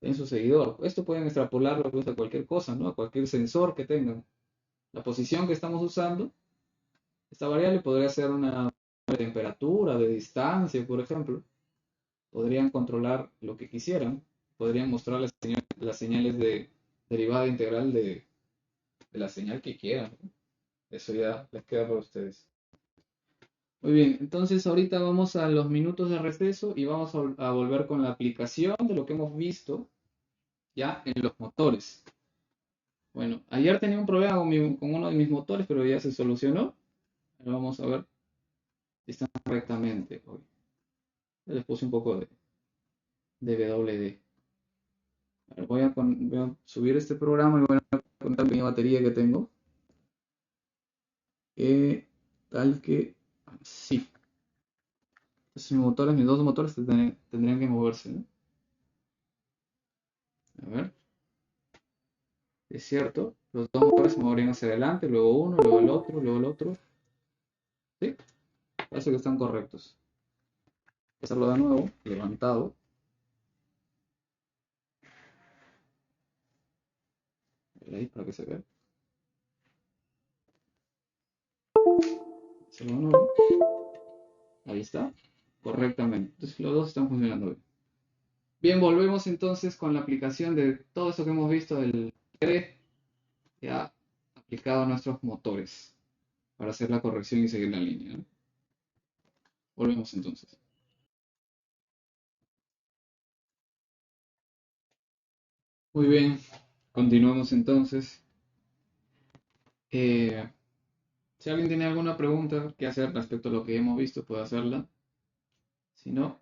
en su seguidor. Esto pueden extrapolarlo pues, a cualquier cosa, ¿no? A cualquier sensor que tengan. La posición que estamos usando, esta variable podría ser una temperatura, de distancia, por ejemplo. Podrían controlar lo que quisieran. Podrían mostrar las señales de derivada integral de la señal que quieran. Eso ya les queda para ustedes. Muy bien, entonces ahorita vamos a los minutos de receso y vamos a volver con la aplicación de lo que hemos visto ya en los motores. Bueno, ayer tenía un problema con uno de mis motores, pero ya se solucionó. Ahora vamos a ver si están correctamente hoy. Les puse un poco de WD. Ahora voy a subir este programa y voy a contar mi batería que tengo. Tal que sí. Entonces mis dos motores tendrían que moverse, ¿no? A ver, es cierto. Los dos motores se moverían hacia adelante, luego uno, luego el otro, luego el otro. Sí, parece que están correctos. Voy a hacerlo de nuevo, levantado. Ahí para que se vea. Hacerlo de nuevo. Ahí está. Correctamente. Entonces los dos están funcionando bien. Bien, volvemos entonces con la aplicación de todo eso que hemos visto del PD ya aplicado a nuestros motores para hacer la corrección y seguir la línea, ¿no? Volvemos entonces. Muy bien. Continuamos entonces. Eh, si alguien tiene alguna pregunta que hacer respecto a lo que hemos visto, puede hacerla. Si no,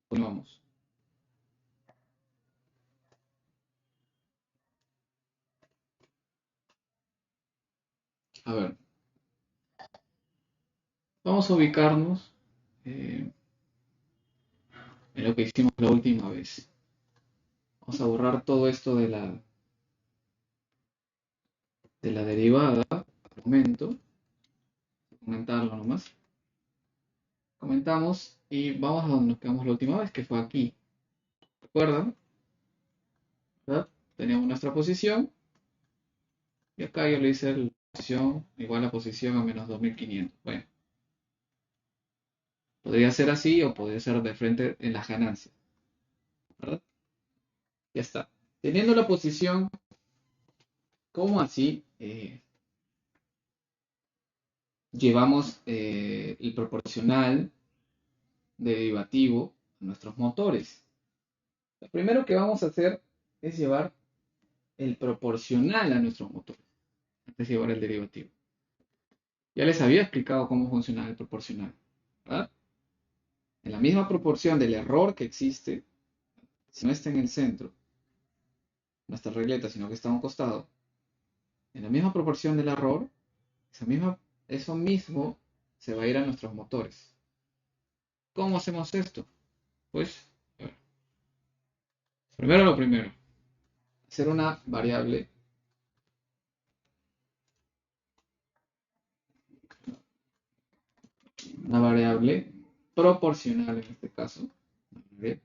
continuamos. A ver, vamos a ubicarnos en lo que hicimos la última vez. Vamos a borrar todo esto de la derivada al momento. Comentarlo nomás. Comentamos y vamos a donde nos quedamos la última vez, que fue aquí. ¿Recuerdan? ¿Verdad? Teníamos nuestra posición y acá yo le hice la posición igual a posición a menos 2500. Bueno, podría ser así o podría ser de frente en las ganancias. ¿Verdad? Ya está. Teniendo la posición, ¿cómo así llevamos el proporcional derivativo a nuestros motores? Lo primero que vamos a hacer es llevar el proporcional a nuestros motores, antes de llevar el derivativo. Ya les había explicado cómo funciona el proporcional, ¿verdad? En la misma proporción del error que existe, si no está en el centro, no está regleta, sino que está a un costado, en la misma proporción del error, eso mismo se va a ir a nuestros motores. ¿Cómo hacemos esto? Pues, a ver, primero lo primero, hacer una variable proporcional en este caso,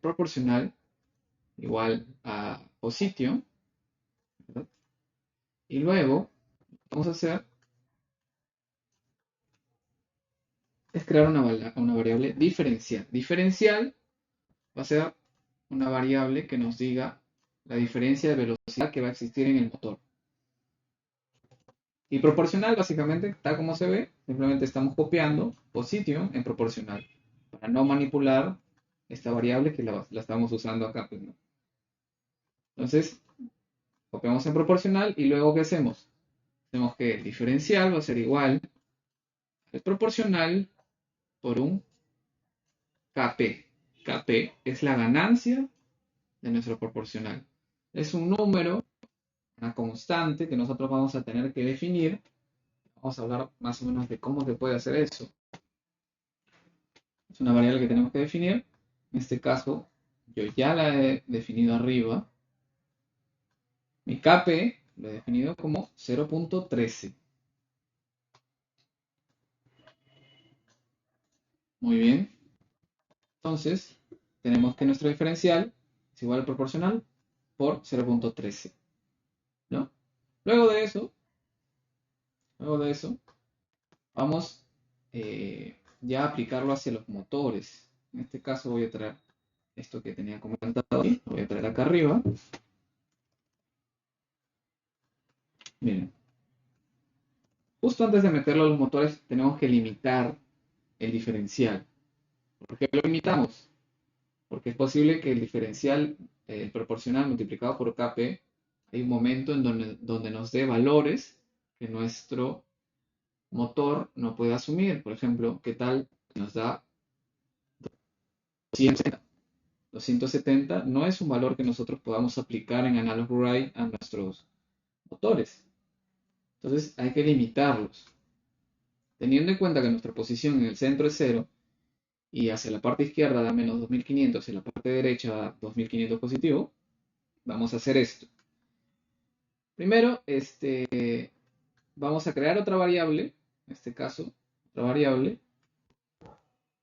proporcional igual a position, ¿verdad? Y luego vamos a hacer es crear una variable diferencial. Diferencial va a ser una variable que nos diga la diferencia de velocidad que va a existir en el motor. Y proporcional, básicamente, tal como se ve, simplemente estamos copiando position en proporcional para no manipular esta variable que la estamos usando acá. Pues, ¿no? Entonces, copiamos en proporcional y luego, ¿qué hacemos? Hacemos que el diferencial va a ser igual al proporcional por un Kp. Kp es la ganancia de nuestro proporcional. Es un número, una constante que nosotros vamos a tener que definir. Vamos a hablar más o menos de cómo se puede hacer eso. Es una variable que tenemos que definir. En este caso, yo ya la he definido arriba. Mi Kp lo he definido como 0.13. Muy bien. Entonces, tenemos que nuestro diferencial es igual al proporcional por 0.13. ¿No? Luego de eso, vamos ya a aplicarlo hacia los motores. En este caso voy a traer esto que tenía comentado ahí, lo voy a traer acá arriba. Miren, justo antes de meterlo a los motores tenemos que limitar el diferencial. ¿Por qué lo limitamos? Porque es posible que el diferencial proporcional multiplicado por Kp, hay un momento en donde nos dé valores que nuestro motor no puede asumir. Por ejemplo, ¿qué tal nos da 270? 270 no es un valor que nosotros podamos aplicar en Analog Write a nuestros motores. Entonces hay que limitarlos. Teniendo en cuenta que nuestra posición en el centro es 0 y hacia la parte izquierda da menos 2500, hacia la parte derecha da 2500 positivo, vamos a hacer esto. Primero, vamos a crear otra variable, en este caso, otra variable,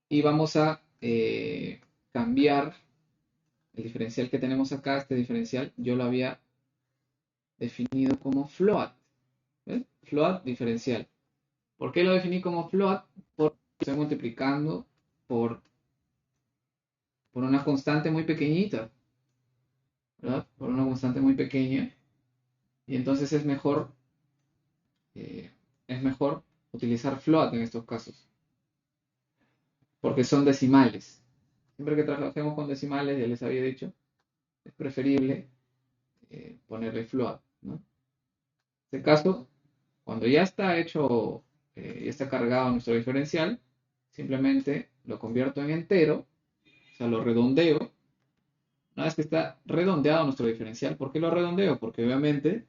y vamos a cambiar el diferencial que tenemos acá. Este diferencial yo lo había definido como float. ¿Ves? Float diferencial. ¿Por qué lo definí como float? Porque estoy multiplicando por una constante muy pequeñita, ¿verdad? Por una constante muy pequeña. Y entonces eh, es mejor utilizar float en estos casos, porque son decimales. Siempre que trabajemos con decimales, ya les había dicho, es preferible ponerle float, ¿no? En este caso, cuando ya está hecho, ya está cargado nuestro diferencial, simplemente lo convierto en entero, o sea, lo redondeo. Una vez que está redondeado nuestro diferencial, ¿por qué lo redondeo? Porque obviamente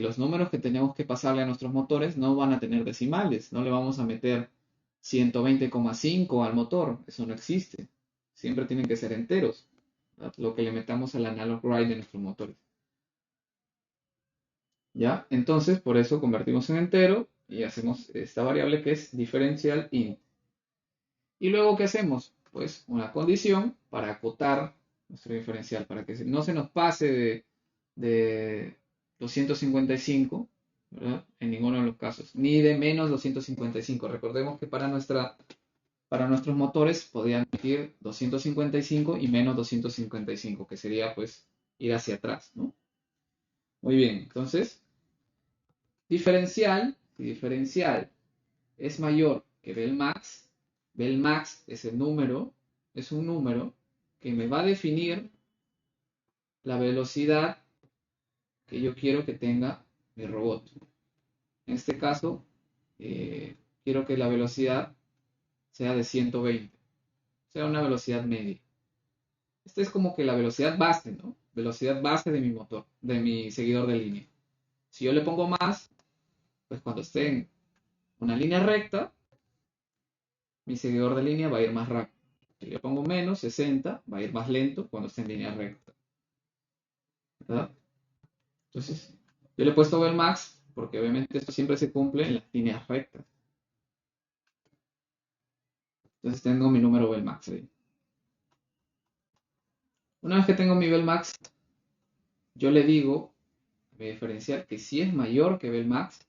los números que tenemos que pasarle a nuestros motores no van a tener decimales, no le vamos a meter 120,5 al motor, eso no existe. Siempre tienen que ser enteros, ¿verdad? Lo que le metamos al analog write de nuestros motores. ¿Ya? Entonces, por eso convertimos en entero y hacemos esta variable que es diferencial int. Y luego, ¿qué hacemos? Pues una condición para acotar nuestro diferencial, para que no se nos pase de 255, ¿verdad? En ninguno de los casos, ni de menos 255. Recordemos que para nuestros motores podían emitir 255 y menos 255, que sería pues ir hacia atrás, ¿no? Muy bien, entonces, si diferencial es mayor que Belmax es el número, es un número que me va a definir la velocidad que yo quiero que tenga mi robot. En este caso, quiero que la velocidad sea de 120, sea una velocidad media. Esta es como que la velocidad base, ¿no? Velocidad base de mi motor, de mi seguidor de línea. Si yo le pongo más, pues cuando esté en una línea recta, mi seguidor de línea va a ir más rápido. Si yo pongo menos, 60, va a ir más lento cuando esté en línea recta, ¿verdad? Entonces, yo le he puesto Max porque obviamente esto siempre se cumple en las líneas rectas. Entonces tengo mi número Max ahí. Una vez que tengo mi Max, yo le digo a mi diferencial que si es mayor que Max,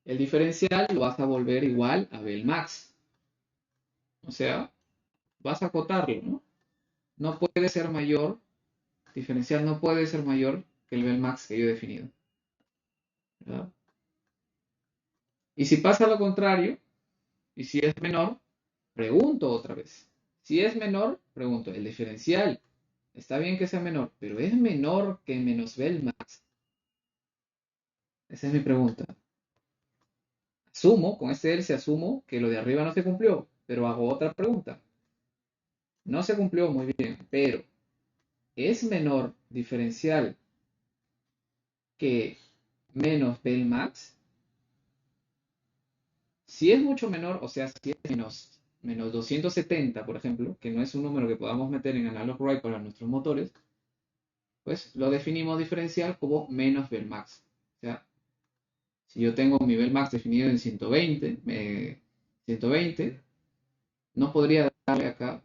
el diferencial lo vas a volver igual a Max. O sea, vas a acotarlo, ¿no? No puede ser mayor, diferencial no puede ser mayor que el Max que yo he definido, ¿verdad? Y si pasa lo contrario, y si es menor, pregunto otra vez. Si es menor, pregunto, el diferencial, está bien que sea menor, pero ¿es menor que menos Max? Esa es mi pregunta. Asumo, con este else asumo que lo de arriba no se cumplió, pero hago otra pregunta. No se cumplió muy bien, pero ¿es menor diferencial que menos Max? Si es mucho menor, o sea, si es menos 270, por ejemplo, que no es un número que podamos meter en analog write para nuestros motores, pues lo definimos diferencial como menos Max. O sea, si yo tengo mi Max definido en 120, no podría darle acá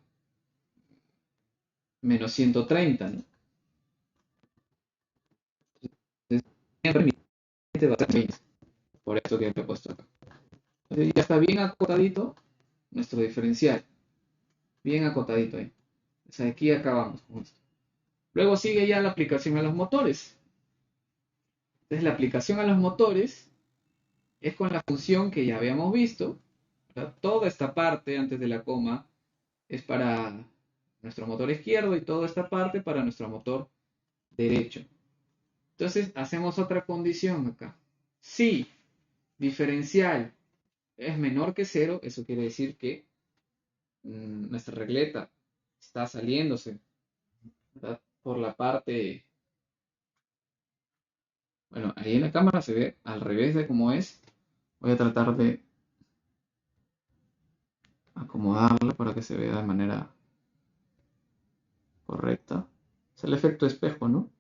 menos 130, ¿no? Entonces, va a ser 20, por eso que he puesto acá. Entonces ya está bien acotadito nuestro diferencial. Bien acotadito ahí. O sea, aquí acabamos con esto. Luego sigue ya la aplicación a los motores. Entonces la aplicación a los motores es con la función que ya habíamos visto, ¿verdad? Toda esta parte antes de la coma es para nuestro motor izquierdo y toda esta parte para nuestro motor derecho. Entonces hacemos otra condición acá. Si diferencial es menor que 0, eso quiere decir que nuestra regleta está saliéndose, ¿verdad? Por la parte, bueno, ahí en la cámara se ve al revés de cómo es. Voy a tratar de acomodarla para que se vea de manera correcta. Es el efecto espejo, ¿no?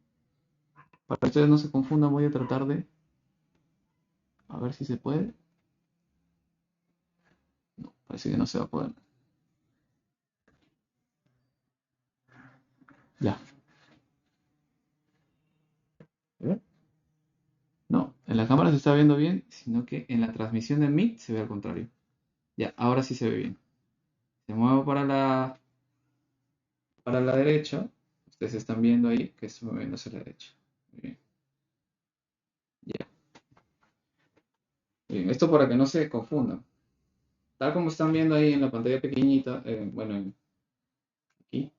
Para que ustedes no se confundan, voy a tratar de, a ver si se puede. No, parece que no se va a poder. Ya. A ver. No, en la cámara se está viendo bien, sino que en la transmisión de Meet se ve al contrario. Ya, ahora sí se ve bien. Se muevo para la derecha. Ustedes están viendo ahí que estoy moviendo hacia la derecha. Muy bien. Ya. Bien, esto para que no se confundan. Tal como están viendo ahí en la pantalla pequeñita, bueno, aquí,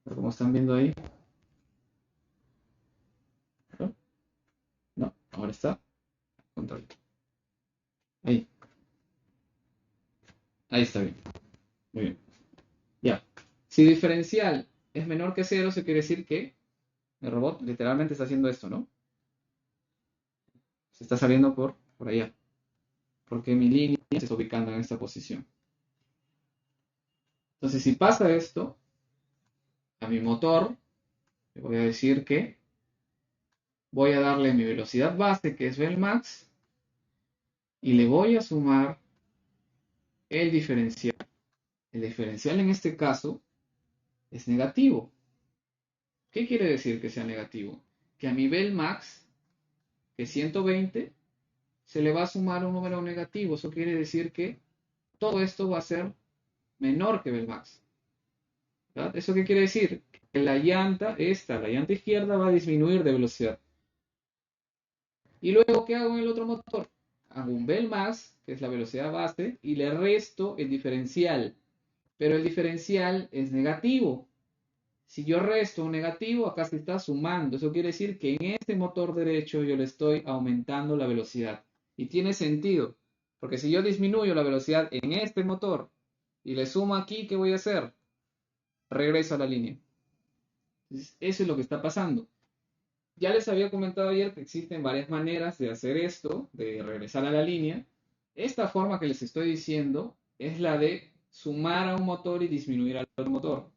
tal como están viendo ahí, Ahí está bien. Muy bien. Ya. Si diferencial es menor que cero, eso quiere decir que el robot literalmente está haciendo esto, ¿no? Se está saliendo por allá. Porque mi línea se está ubicando en esta posición. Entonces, si pasa esto, a mi motor, le voy a decir que voy a darle mi velocidad base, que es Vmax, y le voy a sumar el diferencial. El diferencial en este caso es negativo. ¿Qué quiere decir que sea negativo? Que a mi Vmax, que es 120, se le va a sumar un número negativo. Eso quiere decir que todo esto va a ser menor que Vmax. ¿Verdad? ¿Eso qué quiere decir? Que la llanta izquierda, va a disminuir de velocidad. Y luego, ¿qué hago en el otro motor? Hago un Vmax, que es la velocidad base, y le resto el diferencial. Pero el diferencial es negativo. Si yo resto un negativo, acá se está sumando. Eso quiere decir que en este motor derecho yo le estoy aumentando la velocidad. Y tiene sentido, porque si yo disminuyo la velocidad en este motor y le sumo aquí, ¿qué voy a hacer? Regreso a la línea. Entonces, eso es lo que está pasando. Ya les había comentado ayer que existen varias maneras de hacer esto, de regresar a la línea. Esta forma que les estoy diciendo es la de sumar a un motor y disminuir al otro motor.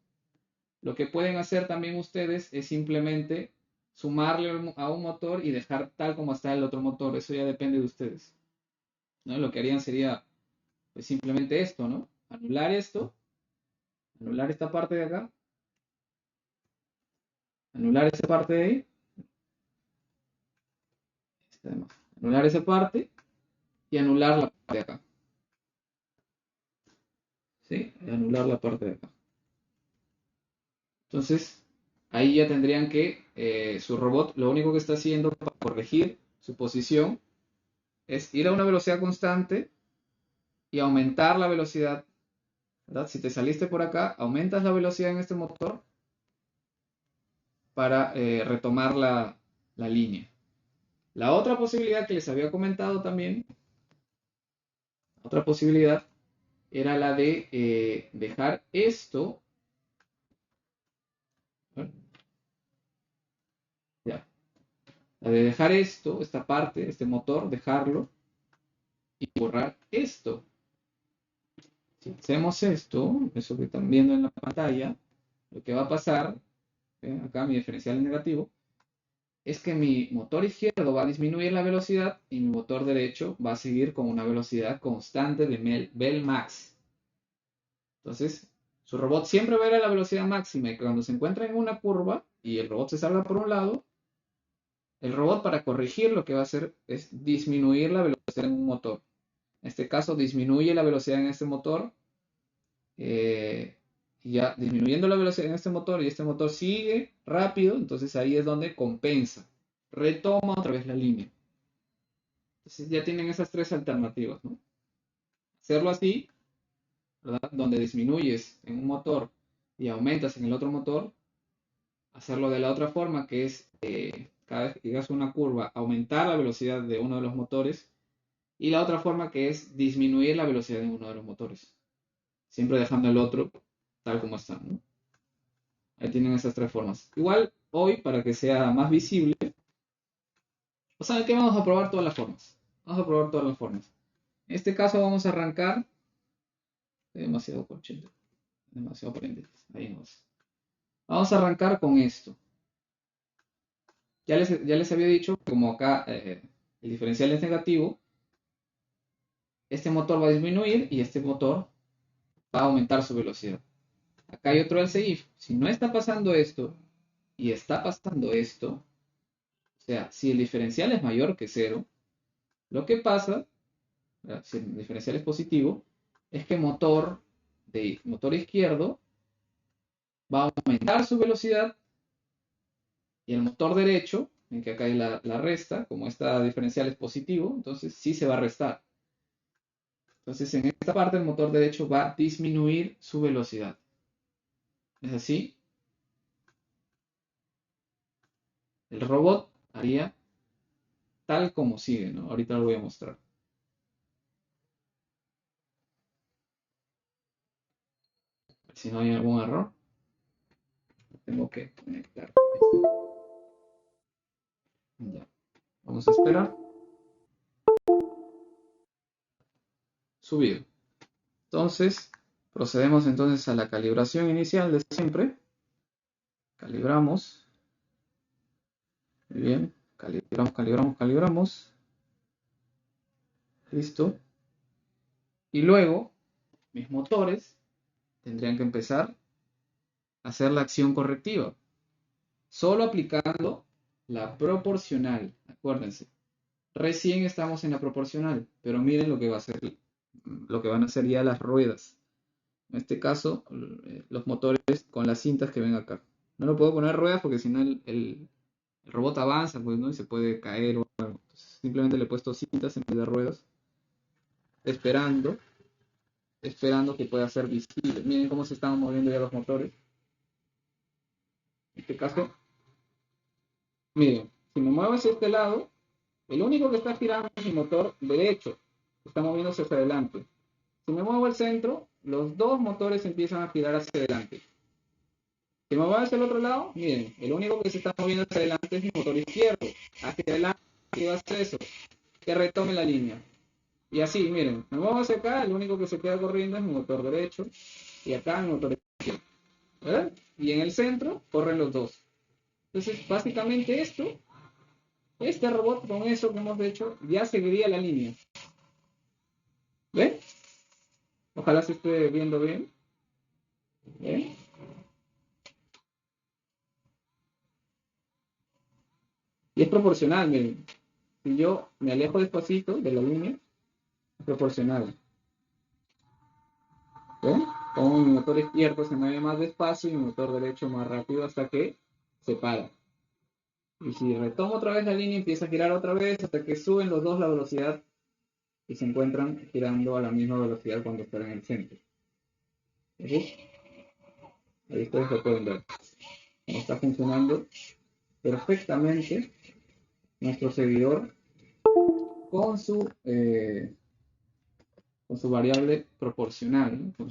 Lo que pueden hacer también ustedes es simplemente sumarle a un motor y dejar tal como está el otro motor. Eso ya depende de ustedes, ¿no? Lo que harían sería pues, simplemente esto, ¿no? Anular esto, anular esta parte de acá, anular esa parte de ahí, anular esa parte y anular la parte de acá. ¿Sí? Y anular la parte de acá. Entonces, ahí ya tendrían que su robot lo único que está haciendo para corregir su posición es ir a una velocidad constante y aumentar la velocidad, ¿verdad? Si te saliste por acá, aumentas la velocidad en este motor para retomar la línea. La otra posibilidad que les había comentado también, otra posibilidad, era la de dejar esto, ¿vale? Ya, la de dejar esto, esta parte, este motor, dejarlo y borrar esto. Si hacemos esto, eso que están viendo en la pantalla, lo que va a pasar, acá mi diferencial es negativo, es que mi motor izquierdo va a disminuir la velocidad y mi motor derecho va a seguir con una velocidad constante de Vmax. Entonces, su robot siempre va a ir a la velocidad máxima y cuando se encuentra en una curva y el robot se salga por un lado, el robot para corregir lo que va a hacer es disminuir la velocidad en un motor. En este caso, disminuye la velocidad en este motor. Ya disminuyendo la velocidad en este motor sigue rápido, entonces ahí es donde compensa, retoma otra vez la línea. Entonces ya tienen esas tres alternativas, ¿no? Hacerlo así, ¿verdad? Donde disminuyes en un motor y aumentas en el otro motor. Hacerlo de la otra forma, que es cada vez que llegas a una curva, aumentar la velocidad de uno de los motores. Y la otra forma que es disminuir la velocidad de uno de los motores. Siempre dejando el otro tal como está, ¿no? Ahí tienen esas tres formas. Igual, hoy, para que sea más visible, o sea, que vamos a probar todas las formas. Vamos a probar todas las formas. En este caso vamos a arrancar. Demasiado corchete. Demasiado paréntesis. Ahí no es. Vamos a arrancar con esto. Ya les había dicho, como acá el diferencial es negativo, este motor va a disminuir y este motor va a aumentar su velocidad. Acá hay otro else if. Si no está pasando esto y está pasando esto, o sea, si el diferencial es mayor que cero, lo que pasa, si el diferencial es positivo, es que motor izquierdo va a aumentar su velocidad y el motor derecho, en que acá hay la resta, como esta diferencial es positivo, entonces sí se va a restar. Entonces en esta parte el motor derecho va a disminuir su velocidad. ¿Es así? El robot haría tal como sigue, ¿no? Ahorita lo voy a mostrar. si no hay algún error, tengo que conectar. Ya. Vamos a esperar. Subido. Entonces, procedemos entonces a la calibración inicial de siempre. Calibramos. Muy bien. Calibramos. Listo. Y luego, mis motores tendrían que empezar a hacer la acción correctiva. Solo aplicando la proporcional. Acuérdense. Recién estamos en la proporcional, pero miren lo que va a hacer, lo que van a hacer ya las ruedas. En este caso, los motores con las cintas que ven acá. No lo puedo poner ruedas porque si no el robot avanza, pues, ¿no? Y se puede caer o algo. Entonces, simplemente le he puesto cintas en vez de ruedas, esperando que pueda ser visible. Miren cómo se están moviendo ya los motores. En este caso, miren, si me muevo hacia este lado, el único que está girando es el motor derecho, que está moviéndose hacia adelante. Si me muevo al centro, los dos motores empiezan a girar hacia adelante. Si me muevo hacia el otro lado, miren, el único que se está moviendo hacia adelante es mi motor izquierdo. Hacia adelante, ¿qué va a hacer eso? Que retome la línea. Y así, miren, me muevo hacia acá, el único que se queda corriendo es mi motor derecho. Y acá mi motor izquierdo. ¿Verdad? Y en el centro corren los dos. Entonces, básicamente este robot con eso que hemos hecho, ya seguiría la línea. ¿Ven? Ojalá se esté viendo bien. ¿Ven? Y es proporcional, miren. Si yo me alejo despacito de la línea, es proporcional. ¿Ven? Como mi motor izquierdo se mueve más despacio y mi motor derecho más rápido hasta que se para. Y si retomo otra vez la línea, empieza a girar otra vez hasta que suben los dos la velocidad y se encuentran girando a la misma velocidad cuando están en el centro. ¿Sí? Ahí ustedes lo pueden ver. Cómo está funcionando perfectamente nuestro seguidor con con su variable proporcional, ¿no? Con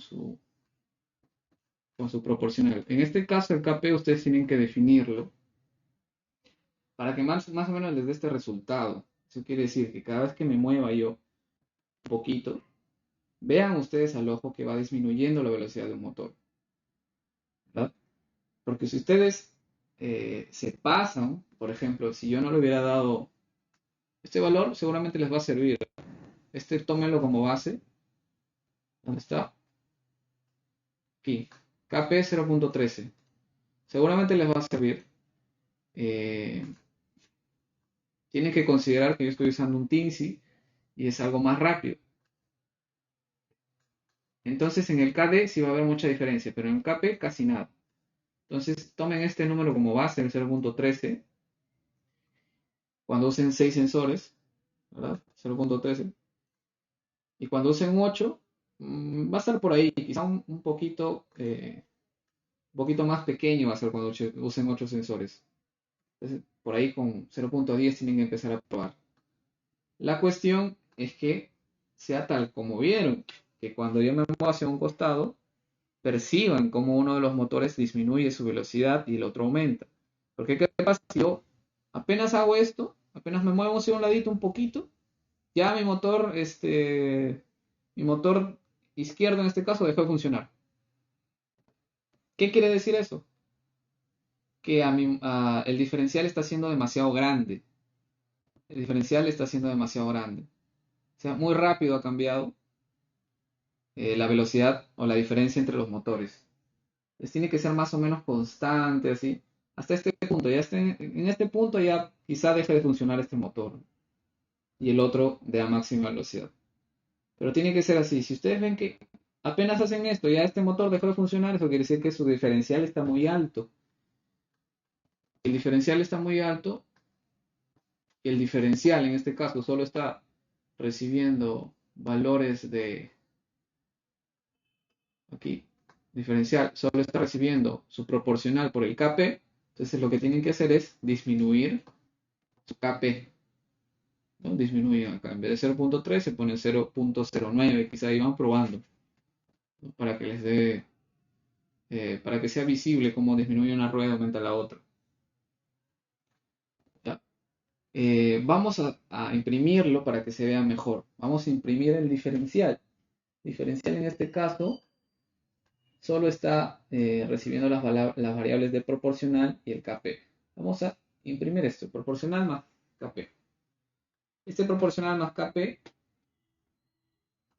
su proporcional. En este caso, el KP ustedes tienen que definirlo para que más o menos les dé este resultado. Eso quiere decir que cada vez que me mueva yo un poquito, vean ustedes al ojo que va disminuyendo la velocidad del motor, ¿verdad? Porque si ustedes se pasan, por ejemplo, si yo no le hubiera dado este valor, seguramente les va a servir. Tómenlo como base. ¿Dónde está? Aquí. KP 0.13. Seguramente les va a servir. Eh, Tienen que considerar que yo estoy usando un Teensy y es algo más rápido. Entonces en el KD sí va a haber mucha diferencia, pero en el KP casi nada. Entonces tomen este número como base, el 0.13, cuando usen 6 sensores, ¿verdad? 0.13. Y cuando usen 8, va a estar por ahí, quizá un poquito más pequeño va a ser cuando usen 8 sensores. Entonces, por ahí con 0.10 tienen que empezar a probar. La cuestión es que sea tal como vieron, que cuando yo me muevo hacia un costado, perciban cómo uno de los motores disminuye su velocidad y el otro aumenta. Porque ¿qué pasa si yo apenas hago esto, apenas me muevo hacia un ladito un poquito, ya mi motor izquierdo en este caso dejó de funcionar? ¿Qué quiere decir eso? Que el diferencial está siendo demasiado grande. El diferencial está siendo demasiado grande. O sea, muy rápido ha cambiado la velocidad o la diferencia entre los motores. Entonces tiene que ser más o menos constante, así. Hasta este punto. En este punto ya quizá deje de funcionar este motor y el otro de a máxima velocidad. Pero tiene que ser así. Si ustedes ven que apenas hacen esto, ya este motor dejó de funcionar, eso quiere decir que su diferencial está muy alto. El diferencial está muy alto. El diferencial en este caso solo está recibiendo valores de aquí. Diferencial solo está recibiendo su proporcional por el KP. Entonces lo que tienen que hacer es disminuir su KP, ¿no? Disminuyen acá. En vez de 0.3 se pone 0.09. Quizá ahí van probando, ¿no? Para que les dé para que sea visible cómo disminuye una rueda y aumenta la otra. ¿Ya? Vamos a imprimirlo para que se vea mejor. Vamos a imprimir el diferencial. Diferencial en este caso solo está recibiendo las variables de proporcional y el KP. Vamos a imprimir esto, proporcional más KP. Este proporcional más KP,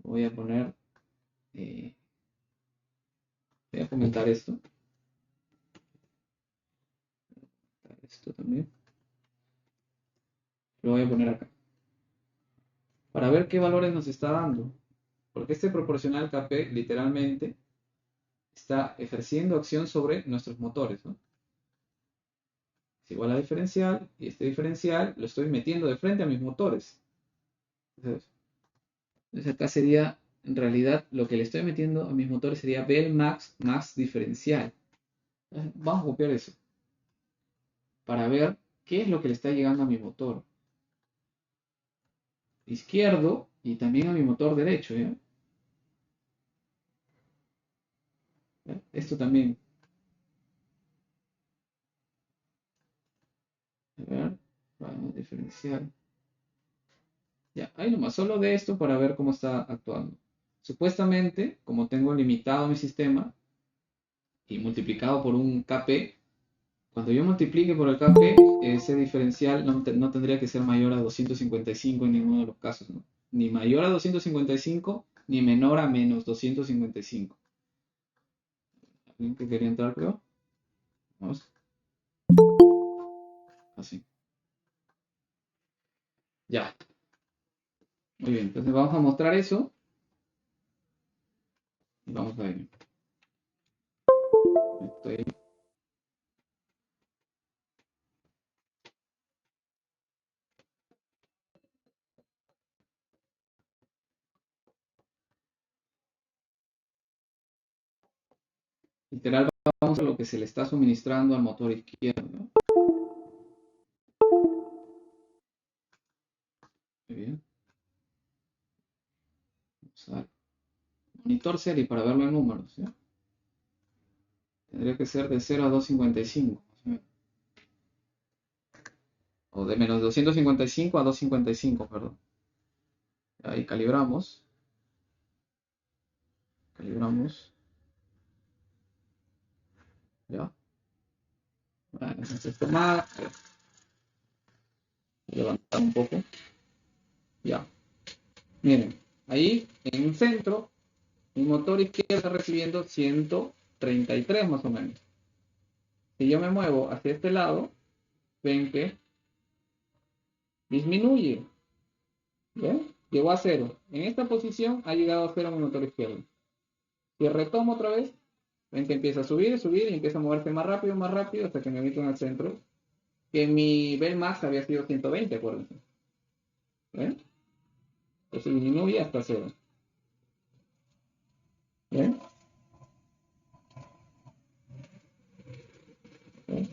voy a poner, voy a comentar esto. Esto también. Lo voy a poner acá. Para ver qué valores nos está dando. Porque este proporcional KP literalmente está ejerciendo acción sobre nuestros motores, ¿no? Es igual a diferencial, y este diferencial lo estoy metiendo de frente a mis motores. Entonces acá sería, en realidad, lo que le estoy metiendo a mis motores sería Bell Max más diferencial. Entonces, vamos a copiar eso para ver qué es lo que le está llegando a mi motor izquierdo y también a mi motor derecho, ¿ya? ¿Ya? Esto también. A ver, vamos a diferenciar. Ya, ahí nomás, solo de esto para ver cómo está actuando. Supuestamente, como tengo limitado mi sistema y multiplicado por un KP, cuando yo multiplique por el KP, ese diferencial no tendría que ser mayor a 255 en ninguno de los casos, ¿no? Ni mayor a 255, ni menor a menos 255. ¿Alguien que quería entrar, creo? Vamos. Así. Ya. Muy bien, entonces vamos a mostrar eso. Y vamos a ver. Estoy... Literal, vamos a lo que se le está suministrando al motor izquierdo, ¿no? Muy bien. Vamos a ver. Monitor serie para verlo en números, ¿ya? Tendría que ser de 0 a 255. O de menos 255 a 255, perdón. Ahí calibramos. Calibramos. ¿Ya? Bueno, entonces toma. Levantar un poco. Ya. Miren, ahí en el centro, mi motor izquierdo está recibiendo 133 más o menos. Si yo me muevo hacia este lado, ven que disminuye. ¿Ven? Llegó a cero. En esta posición ha llegado a cero mi motor izquierdo. Si retomo otra vez, ven que empieza a subir, subir y empieza a moverse más rápido hasta que me meto en el centro. Que mi Max había sido 120, acuérdense. ¿Ven? Entonces disminuye hasta cero. ¿Ven? ¿Ven?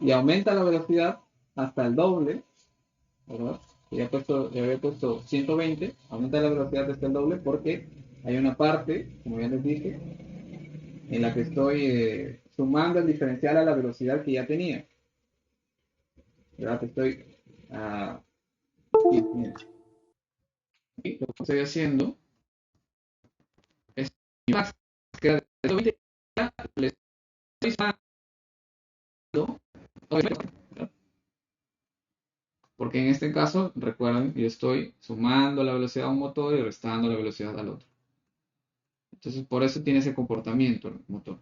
Y aumenta la velocidad hasta el doble, ¿verdad? Ya había puesto 120, aumenta la velocidad hasta el doble porque hay una parte, como ya les dije, en la que estoy sumando el diferencial a la velocidad que ya tenía. ¿Verdad? Estoy aquí, miren. Y lo que estoy haciendo es mi max queda de 120, le estoy sumando, obviamente, ¿verdad? Porque en este caso, recuerden, yo estoy sumando la velocidad a un motor y restando la velocidad al otro. Entonces, por eso tiene ese comportamiento el motor.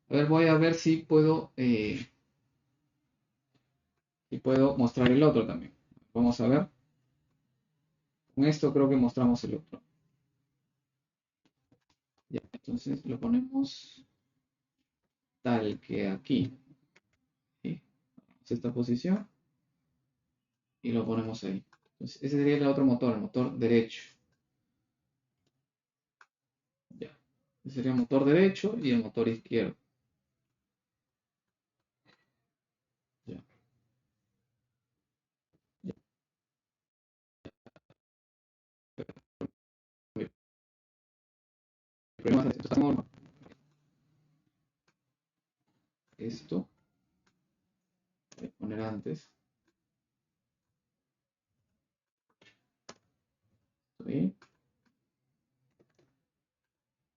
A ver, voy a ver si puedo mostrar el otro también. Vamos a ver. Con esto creo que mostramos el otro. Ya, entonces lo ponemos tal que aquí. ¿Sí? Esta posición y lo ponemos ahí. Entonces, ese sería el otro motor, el motor derecho. Ya. Ese sería el motor derecho y el motor izquierdo. Ya. pero vamos a ver, esto está en orden. Esto, voy a poner antes. ¿Sí?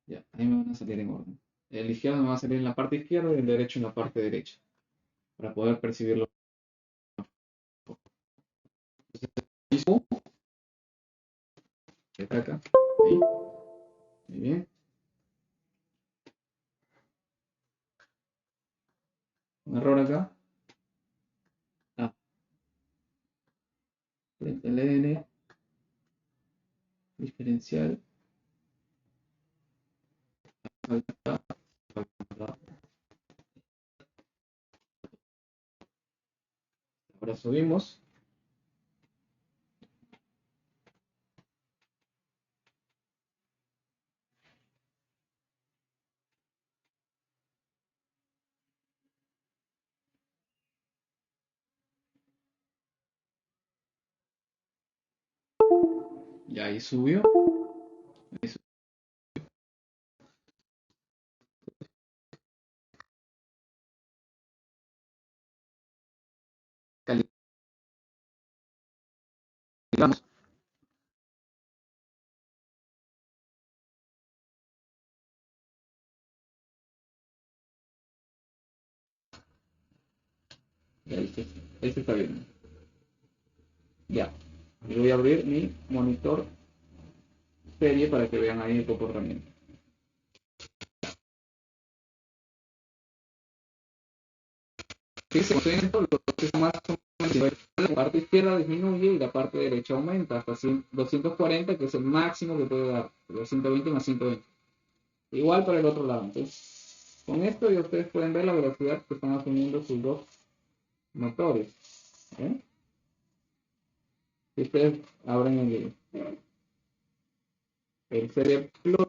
Ya, ahí me van a salir en orden. El izquierdo me va a salir en la parte izquierda y el derecho en la parte derecha, para poder percibirlo. Mismo, que está acá. Ahí, muy bien. Un error acá. Ah, LN, diferencial. Ahora subimos. Y ahí subió. Ahí subió. Calibramos. Y ahí se está viendo. Ya. Y voy a abrir mi monitor serie para que vean ahí el comportamiento. Fíjense, estoy en esto, lo que es más o menos, la parte izquierda disminuye y la parte derecha aumenta hasta 240, que es el máximo que puede dar, 220 más 120. Igual para el otro lado. Entonces, con esto ya ustedes pueden ver la velocidad que están asumiendo sus dos motores. ¿Eh? Si ustedes abren el Serie Plus,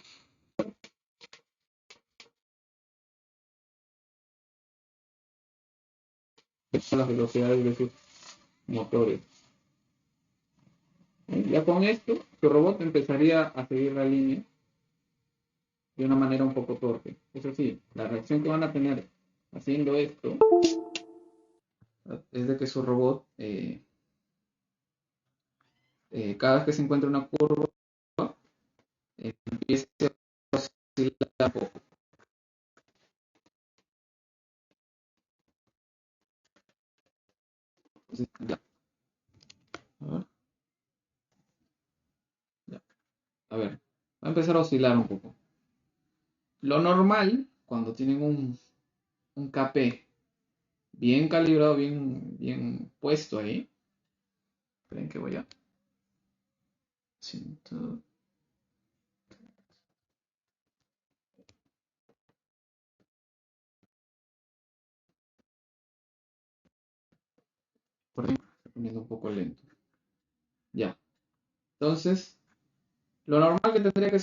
son las velocidades de sus motores. Ya con esto, su robot empezaría a seguir la línea de una manera un poco torpe. Eso sí, la reacción que van a tener haciendo esto es de que su robot, cada vez que se encuentra una curva, empiece a oscilar un poco. Entonces, ya. A ver, ya. A ver, va a empezar a oscilar un poco. Lo normal, cuando tienen un KP bien calibrado, bien puesto ahí, esperen que voy a... Por ahí, estoy poniendo un poco lento. Ya. Entonces, lo normal que tendría que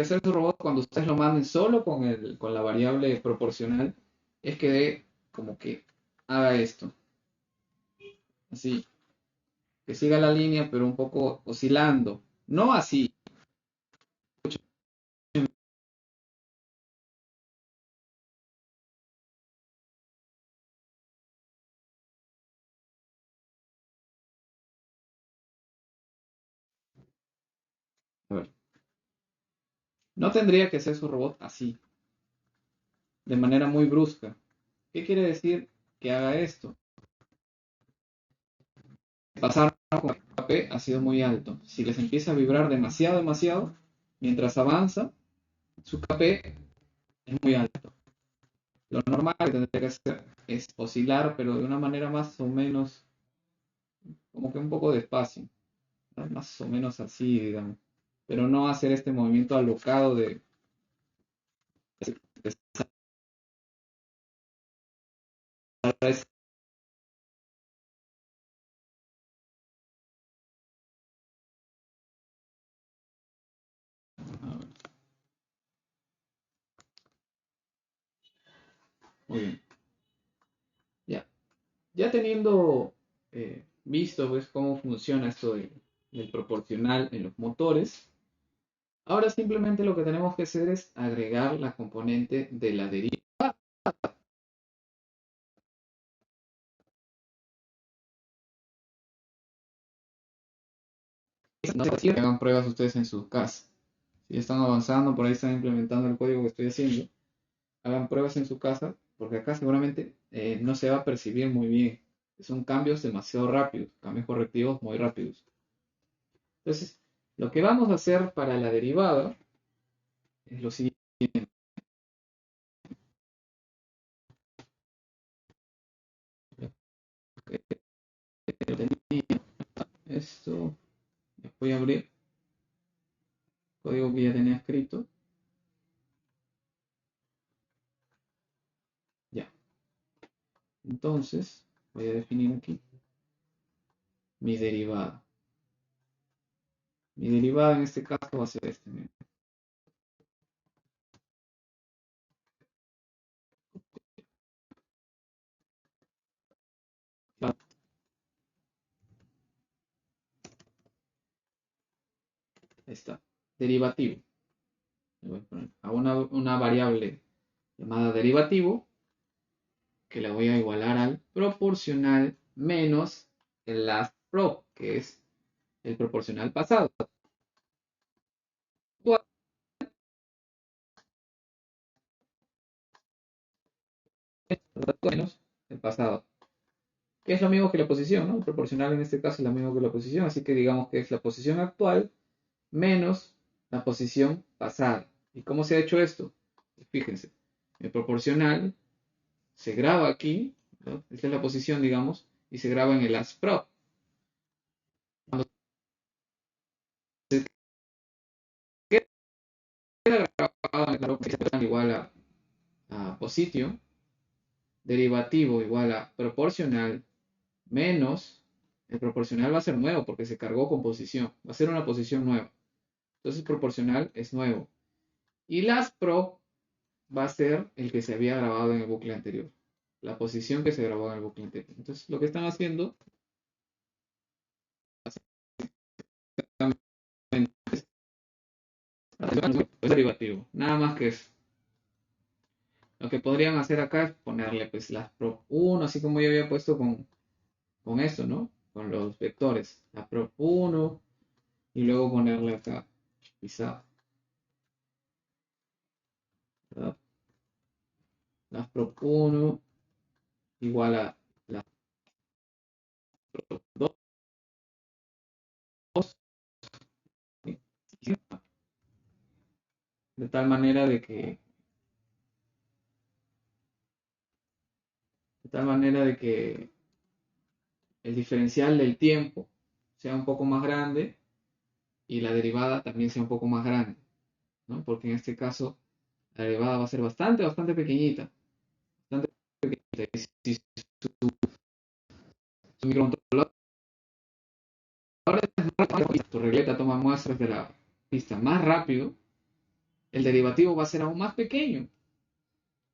hacer su robot cuando ustedes lo manden solo con la variable proporcional es que como que haga esto. Así. Que siga la línea, pero un poco oscilando. No así. A ver. No tendría que hacer su robot así. De manera muy brusca. ¿Qué quiere decir que haga esto? Pasar con el KP ha sido muy alto. Si les empieza a vibrar demasiado, mientras avanza, su KP es muy alto. Lo normal que tendría que hacer es oscilar, pero de una manera más o menos, como que un poco despacio, ¿no? Más o menos así, digamos. Pero no hacer este movimiento alocado de muy bien. Ya. Ya teniendo visto pues, cómo funciona esto del proporcional en los motores, Ahora simplemente lo que tenemos que hacer es agregar la componente de la derivada. No sé si hagan pruebas ustedes en sus casas. Si están avanzando, por ahí están implementando el código que estoy haciendo, hagan pruebas en su casa, porque acá seguramente no se va a percibir muy bien. Son cambios demasiado rápidos, cambios correctivos muy rápidos. Entonces, lo que vamos a hacer para la derivada es lo siguiente. Esto, voy a abrir el código que ya tenía escrito. Ya. Entonces, voy a definir aquí mi derivada. Mi derivada en este caso va a ser este. Ahí está. Derivativo. Le voy a poner a una variable llamada derivativo, que la voy a igualar al proporcional menos el last prop, que es el proporcional pasado. Menos el pasado. Que es lo mismo que la posición, ¿no? El proporcional en este caso es lo mismo que la posición, así que digamos que es la posición actual menos la posición pasada. ¿Y cómo se ha hecho esto? Fíjense, el proporcional se graba aquí, ¿no? Esta es la posición, digamos, y se graba en el ASPROP. Cuando se queda grabado en el ASPROP igual a position, derivativo igual a proporcional menos, el proporcional va a ser nuevo porque se cargó con posición, va a ser una posición nueva. Entonces proporcional es nuevo. Y LASPROP va a ser el que se había grabado en el bucle anterior. La posición que se grabó en el bucle anterior. Entonces lo que están haciendo es derivativo. Nada más que eso. Lo que podrían hacer acá es ponerle pues las prop 1, así como yo había puesto con esto, ¿no? Con los vectores. La prop 1 y luego ponerle acá quizá, ¿verdad? Las prop 1 igual a las prop 2. De tal manera de que el diferencial del tiempo sea un poco más grande y la derivada también sea un poco más grande, ¿no? Porque en este caso la derivada va a ser bastante pequeñita. Bastante pequeñita. Y si su microcontrolador y tu regleta toma muestras de la pista más rápido, el derivativo va a ser aún más pequeño.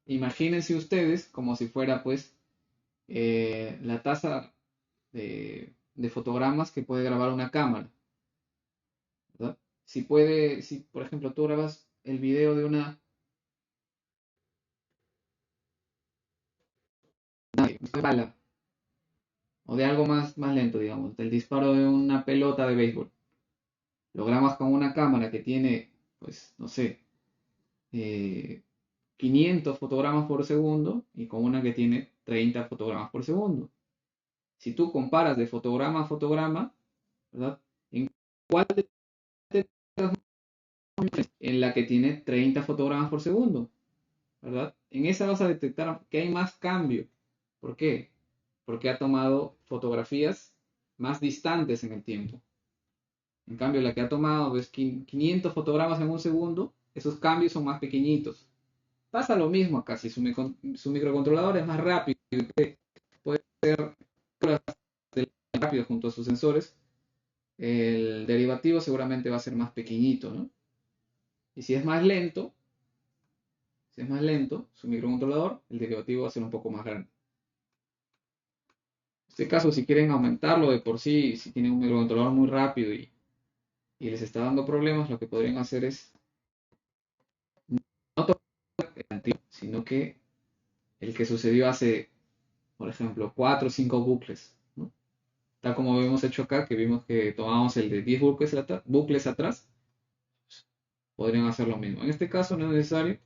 Imagínense ustedes como si fuera pues la tasa de fotogramas que puede grabar una cámara, ¿verdad? Si por ejemplo tú grabas el video de una bala o de algo más lento, digamos, del disparo de una pelota de béisbol, lo grabas con una cámara que tiene, pues, no sé, 500 fotogramas por segundo y con una que tiene 30 fotogramas por segundo. Si tú comparas de fotograma a fotograma, ¿verdad? ¿En cuál en la que tiene 30 fotogramas por segundo? ¿Verdad? En esa vas a detectar que hay más cambio. ¿Por qué? Porque ha tomado fotografías más distantes en el tiempo. En cambio, la que ha tomado 500 fotogramas en un segundo, esos cambios son más pequeñitos. Pasa lo mismo acá, si su microcontrolador es más rápido, puede ser rápido junto a sus sensores, el derivativo seguramente va a ser más pequeñito, ¿no? Y si es más lento su microcontrolador, el derivativo va a ser un poco más grande. En este caso, si quieren aumentarlo de por sí, si tienen un microcontrolador muy rápido y les está dando problemas, lo que podrían hacer es no tocar el antiguo, sino que el que sucedió hace, por ejemplo, 4 o 5 bucles, ¿no? Tal como hemos hecho acá, que vimos que tomamos el de 10 bucles atrás, podrían hacer lo mismo. En este caso no es necesario.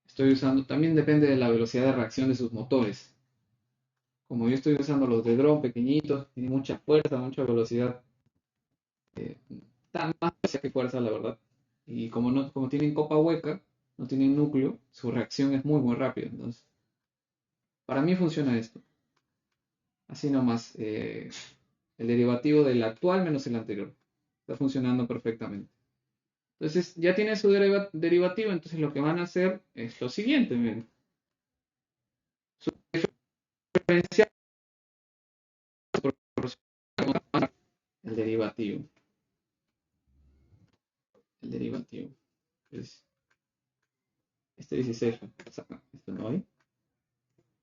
Estoy usando, también depende de la velocidad de reacción de sus motores. Como yo estoy usando los de Drone pequeñitos, tienen mucha fuerza, mucha velocidad, tan más velocidad que fuerza, la verdad. Y como no, como tienen copa hueca, no tienen núcleo, su reacción es muy rápida. Entonces, para mí funciona esto. Así nomás, el derivativo del actual menos el anterior. Está funcionando perfectamente. Entonces, ya tiene su derivativo, entonces lo que van a hacer es lo siguiente, miren. Su diferencial, el derivativo. El derivativo. Es este 16, saca, esto no hay.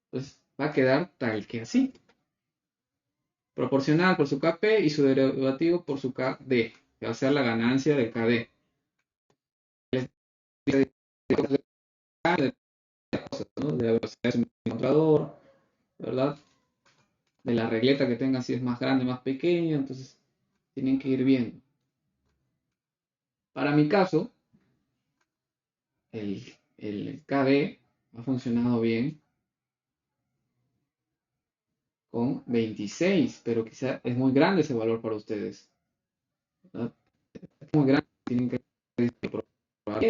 Entonces, va a quedar tal que así. Proporcional por su Kp y su derivativo por su Kd, que va a ser la ganancia del Kd. ¿No? De la velocidad de su encontrador, ¿verdad? De la regleta que tenga, si es más grande, más pequeña, entonces tienen que ir viendo. Para mi caso, el Kd ha funcionado bien con 26, pero quizá es muy grande ese valor para ustedes, ¿verdad? Es muy grande, tienen que probar,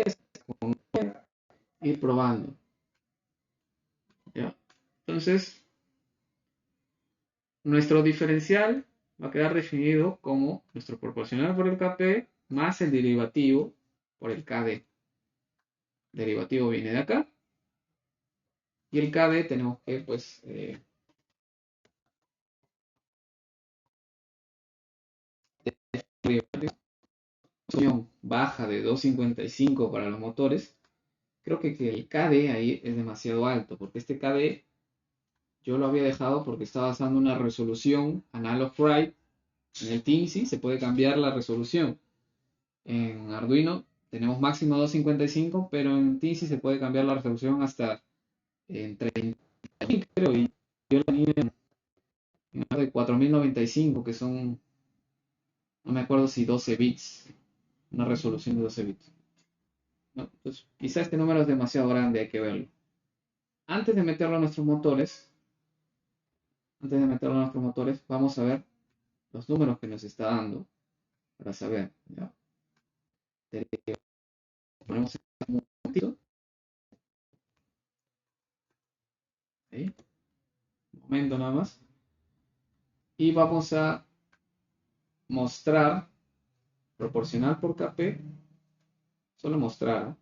ir probando, ¿ya? Entonces, nuestro diferencial va a quedar definido como nuestro proporcional por el Kp más el derivativo por el Kd. El derivativo viene de acá. Y el Kd tenemos que, pues, baja de 2.55 para los motores. Creo que el Kd ahí es demasiado alto, porque este Kd yo lo había dejado porque estaba usando una resolución analog write. En el Teensy se puede cambiar la resolución. En Arduino tenemos máximo 255, pero en Teensy se puede cambiar la resolución hasta en 30, creo, y yo la tenía en de 4095, que son, no me acuerdo si 12 bits, una resolución de 12 bits. ¿No? Entonces, quizá este número es demasiado grande, hay que verlo. Antes de meterlo a nuestros motores, vamos a ver los números que nos está dando para saber. ¿Ya? Ponemos un momentito. Ahí. Un momento nada más. Y vamos a mostrar proporcional por Kp. Solo mostrar.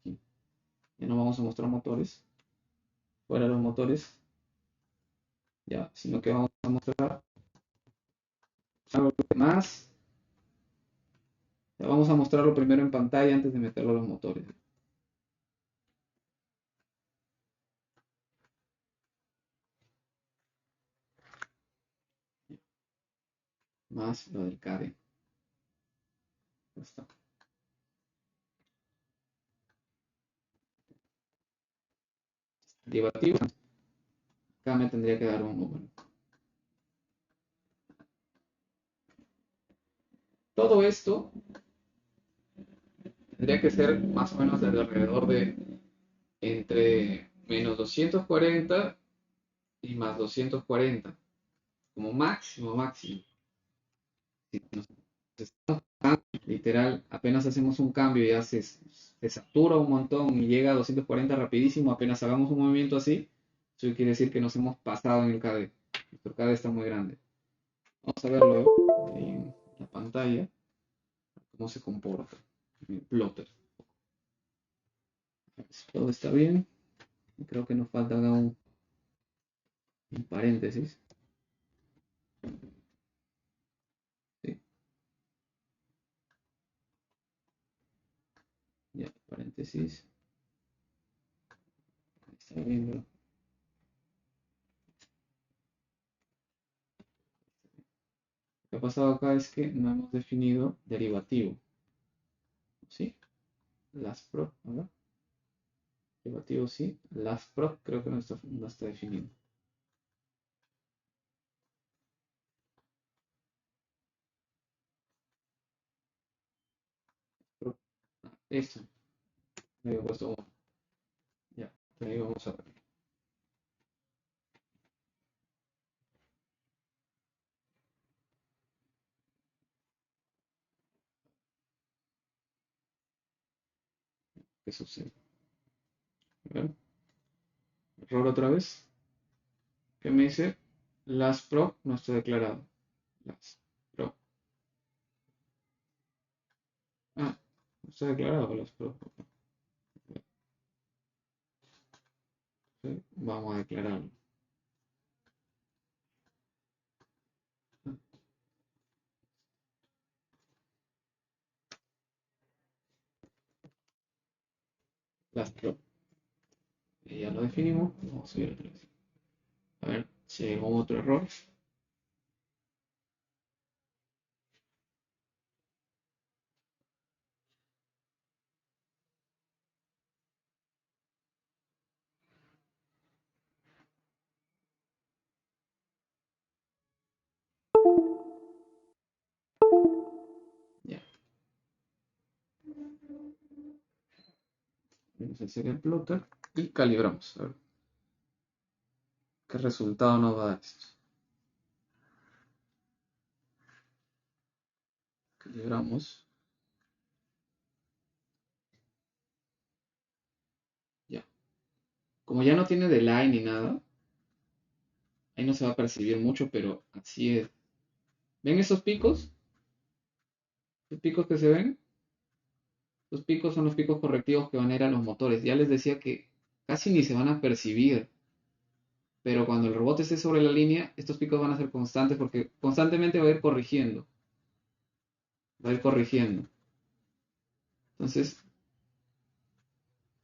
¿Eh? Ya no vamos a mostrar motores. Fuera los motores. Ya, sino que vamos a mostrar algo más. Ya vamos a mostrarlo primero en pantalla antes de meterlo a los motores. Más lo del Kd. Ya está. Derivativo. Acá me tendría que dar un número. Todo esto tendría que ser más o menos de alrededor de entre menos 240 y más 240. Como máximo. Si nos estamos literal, apenas hacemos un cambio y ya se satura un montón y llega a 240 rapidísimo, apenas hagamos un movimiento así, eso quiere decir que nos hemos pasado en el KD. Nuestro KD está muy grande. Vamos a verlo en la pantalla, cómo se comporta en el plotter. Si todo está bien, creo que nos falta acá un paréntesis. ¿Sí? Ya, paréntesis. Está bien, ha pasado acá es que no hemos definido derivativo. ¿Sí? Las pro, ¿verdad? Derivativo sí. Las pro creo que no está definido. Pro- Eso. Me había puesto uno. Ya. Ahí vamos a ver. ¿Qué sucede? A ver. Error otra vez. ¿Qué me dice? Las pro no está declarado. Las pro. Ah, no está declarado las pro. Sí, vamos a declararlo. Las pro. Y ya lo definimos. Vamos a subir otra vez. A ver, llegó otro error. Ya. Vamos a hacer el plotter y calibramos. A ver qué resultado nos da esto. Calibramos. Ya. Como ya no tiene delay ni nada, ahí no se va a percibir mucho, pero así es. ¿Ven esos picos? ¿Los picos que se ven? Los picos son los picos correctivos que van a ir a los motores. Ya les decía que casi ni se van a percibir, pero cuando el robot esté sobre la línea, estos picos van a ser constantes porque constantemente va a ir corrigiendo. Va a ir corrigiendo. Entonces,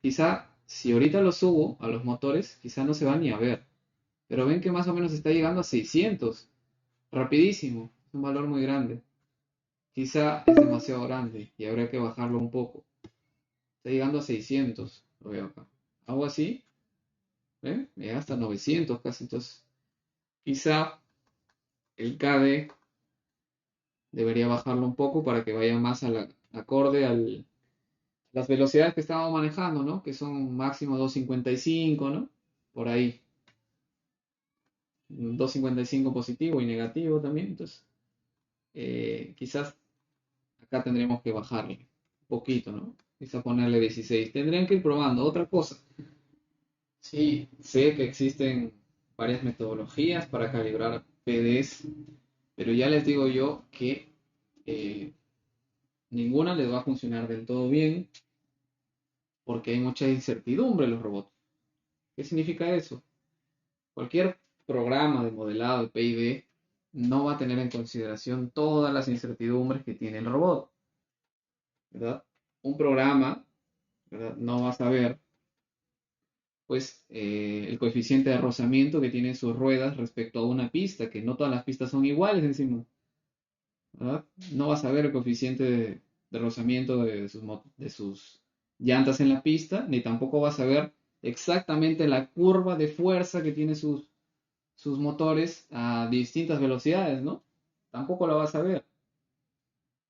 quizá si ahorita lo subo a los motores, quizá no se va ni a ver. Pero ven que más o menos está llegando a 600. Rapidísimo. Es un valor muy grande. Quizá es demasiado grande y habría que bajarlo un poco. Está llegando a 600. Lo veo acá. Algo así. ¿Ven? Llega hasta 900 casi. Entonces, quizá el KD debería bajarlo un poco para que vaya más acorde a las velocidades que estamos manejando, ¿no? Que son máximo 255, ¿no? Por ahí. 255 positivo y negativo también. Entonces, quizás acá tendríamos que bajarle un poquito, ¿no? Quizás ponerle 16. Tendrían que ir probando. Otra cosa. Sí, sé que existen varias metodologías para calibrar PDs, pero ya les digo yo que eh, ninguna les va a funcionar del todo bien porque hay mucha incertidumbre en los robots. ¿Qué significa eso? Cualquier programa de modelado de PID no va a tener en consideración todas las incertidumbres que tiene el robot, ¿verdad? Un programa, ¿verdad? No va a saber, pues, el coeficiente de rozamiento que tienen sus ruedas respecto a una pista, que no todas las pistas son iguales encima, ¿verdad? No va a saber el coeficiente de rozamiento de sus llantas en la pista, ni tampoco va a saber exactamente la curva de fuerza que tiene sus motores a distintas velocidades, ¿no? Tampoco lo va a saber,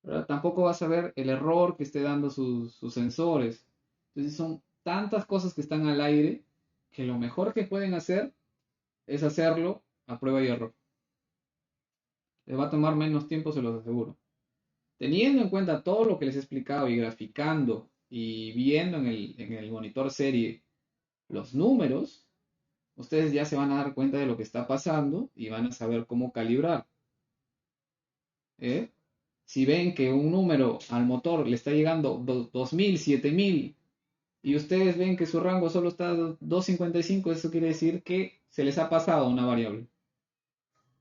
¿verdad? Tampoco va a saber el error que esté dando sus sensores. Entonces son tantas cosas que están al aire que lo mejor que pueden hacer es hacerlo a prueba y error. Les va a tomar menos tiempo, se los aseguro. Teniendo en cuenta todo lo que les he explicado y graficando y viendo en el monitor serie los números, ustedes ya se van a dar cuenta de lo que está pasando y van a saber cómo calibrar. ¿Eh? Si ven que un número al motor le está llegando 2000, 7000 y ustedes ven que su rango solo está 255, eso quiere decir que se les ha pasado una variable.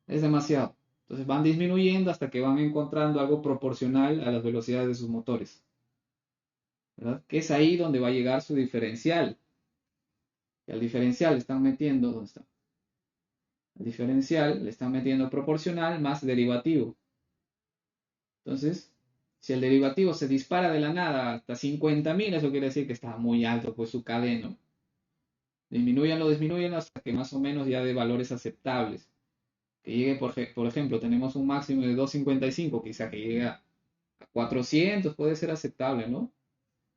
Es demasiado. Entonces van disminuyendo hasta que van encontrando algo proporcional a las velocidades de sus motores, ¿verdad? Que es ahí donde va a llegar su diferencial. Y al diferencial le están metiendo, ¿dónde está? Al diferencial le están metiendo proporcional más derivativo. Entonces, si el derivativo se dispara de la nada hasta 50.000, eso quiere decir que está muy alto, pues su cadena. Disminuyan hasta que más o menos ya de valores aceptables. Que llegue, por ejemplo, tenemos un máximo de 255, quizá que llegue a 400, puede ser aceptable, ¿no?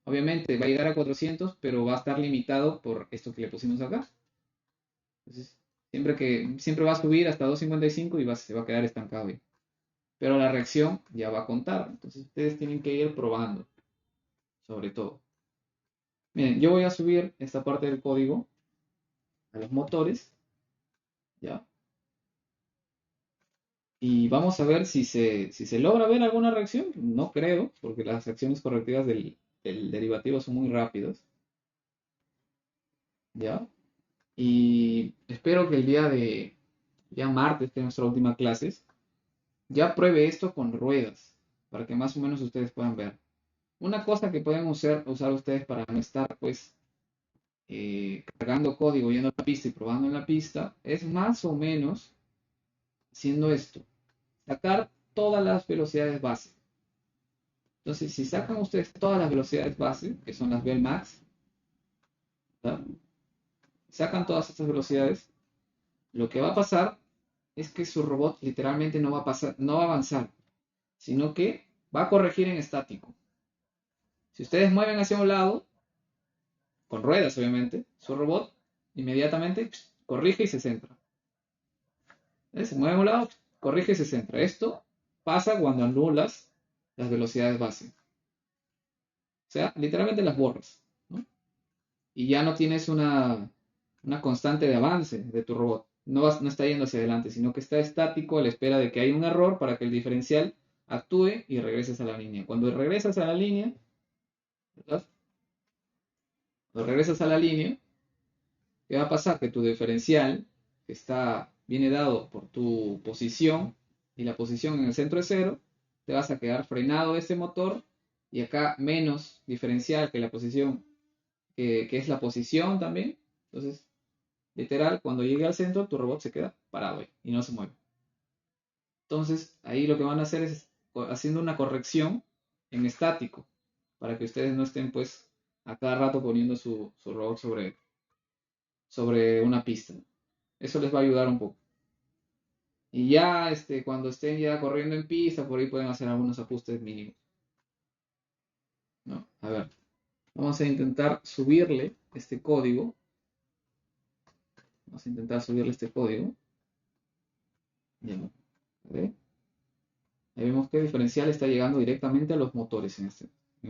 Obviamente va a llegar a 400, pero va a estar limitado por esto que le pusimos acá. Entonces, siempre va a subir hasta 255 y se va a quedar estancado ahí. Pero la reacción ya va a contar. Entonces, ustedes tienen que ir probando, sobre todo. Miren, yo voy a subir esta parte del código a los motores, ¿ya? Y vamos a ver si se logra ver alguna reacción. No creo, porque las acciones correctivas del derivativo son muy rápidas, ¿ya? Y espero que el día martes, que es nuestra última clase, ya pruebe esto con ruedas, para que más o menos ustedes puedan ver. Una cosa que pueden usar ustedes para no estar, pues, cargando código, yendo a la pista y probando en la pista, es más o menos haciendo esto. Sacar todas las velocidades base. Entonces, si sacan ustedes todas las velocidades base, que son las Bellmax, ¿verdad? Sacan todas estas velocidades, lo que va a pasar es que su robot literalmente no va a avanzar, sino que va a corregir en estático. Si ustedes mueven hacia un lado, con ruedas obviamente, su robot inmediatamente corrige y se centra. Se mueve a un lado, corrige y se centra. Esto pasa cuando anulas las velocidades base. O sea, literalmente las borras, ¿no? Y ya no tienes una constante de avance de tu robot. No está yendo hacia adelante, sino que está estático a la espera de que haya un error para que el diferencial actúe y regreses a la línea. Cuando regresas a la línea, ¿verdad? Cuando regresas a la línea, ¿qué va a pasar? Que tu diferencial, que viene dado por tu posición, y la posición en el centro es cero, te vas a quedar frenado ese motor, y acá menos diferencial que la posición, que es la posición también. Entonces, literal, cuando llegue al centro, tu robot se queda parado ahí y no se mueve. Entonces, ahí lo que van a hacer es haciendo una corrección en estático, para que ustedes no estén, pues, a cada rato poniendo su robot sobre una pista. Eso les va a ayudar un poco. Y ya cuando estén ya corriendo en pista, por ahí pueden hacer algunos ajustes mínimos, ¿no? A ver, vamos a intentar subirle este código. Vamos a intentar subirle este código. Ya, ¿ve? Ahí vemos que el diferencial está llegando directamente a los motores en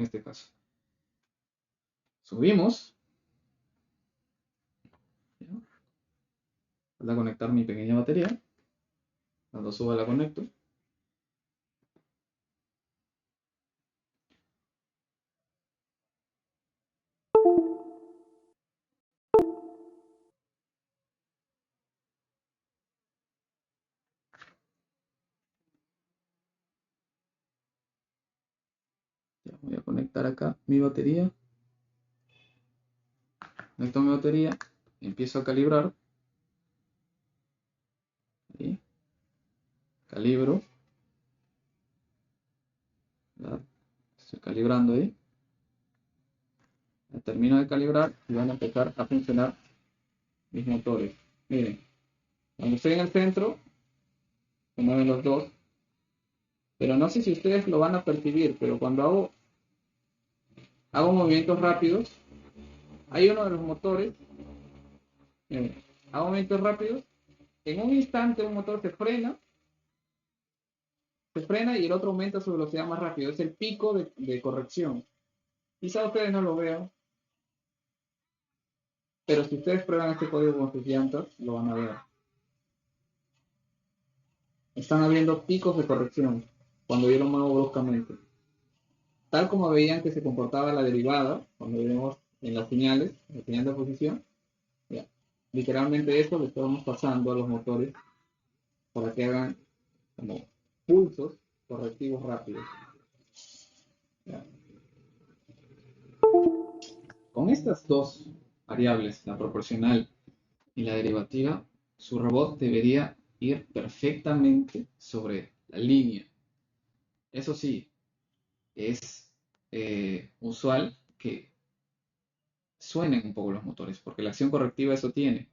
este caso. Subimos. ¿Ya? Voy a conectar mi pequeña batería. Cuando suba la conecto. Ya, voy a conectar acá mi batería. Conecto mi batería. Empiezo a calibrar. Ahí. Calibro. ¿Verdad? Estoy calibrando ahí. Termino de calibrar y van a empezar a funcionar mis motores. Miren, cuando estoy en el centro, se mueven los dos, pero no sé si ustedes lo van a percibir, pero cuando hago movimientos rápidos, hay uno de los motores, miren, hago movimientos rápidos, en un instante un motor se frena y el otro aumenta su velocidad más rápido. Es el pico de corrección. Quizá ustedes no lo vean, pero si ustedes prueban este código con sus llantas, lo van a ver. Están habiendo picos de corrección cuando yo lo muevo bruscamente. Tal como veían que se comportaba la derivada, cuando vemos en las señales, en la señal de posición, ya, literalmente esto le estamos pasando a los motores para que hagan como pulsos correctivos rápidos. Ya. Con estas dos variables, la proporcional y la derivativa, su robot debería ir perfectamente sobre la línea. Eso sí, es usual que suenen un poco los motores, porque la acción correctiva eso tiene.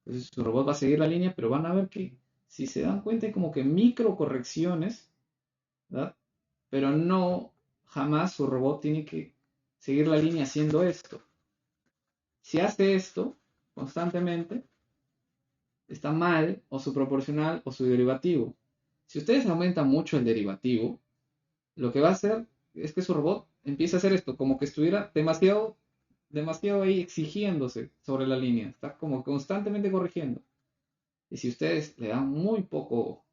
Entonces su robot va a seguir la línea, pero van a ver que si se dan cuenta hay como que micro correcciones, ¿verdad? Pero no, jamás su robot tiene que seguir la línea haciendo esto. Si hace esto constantemente, está mal o su proporcional o su derivativo. Si ustedes aumentan mucho el derivativo, lo que va a hacer es que su robot empiece a hacer esto, como que estuviera demasiado ahí exigiéndose sobre la línea, está como constantemente corrigiendo. Y si ustedes le dan muy poco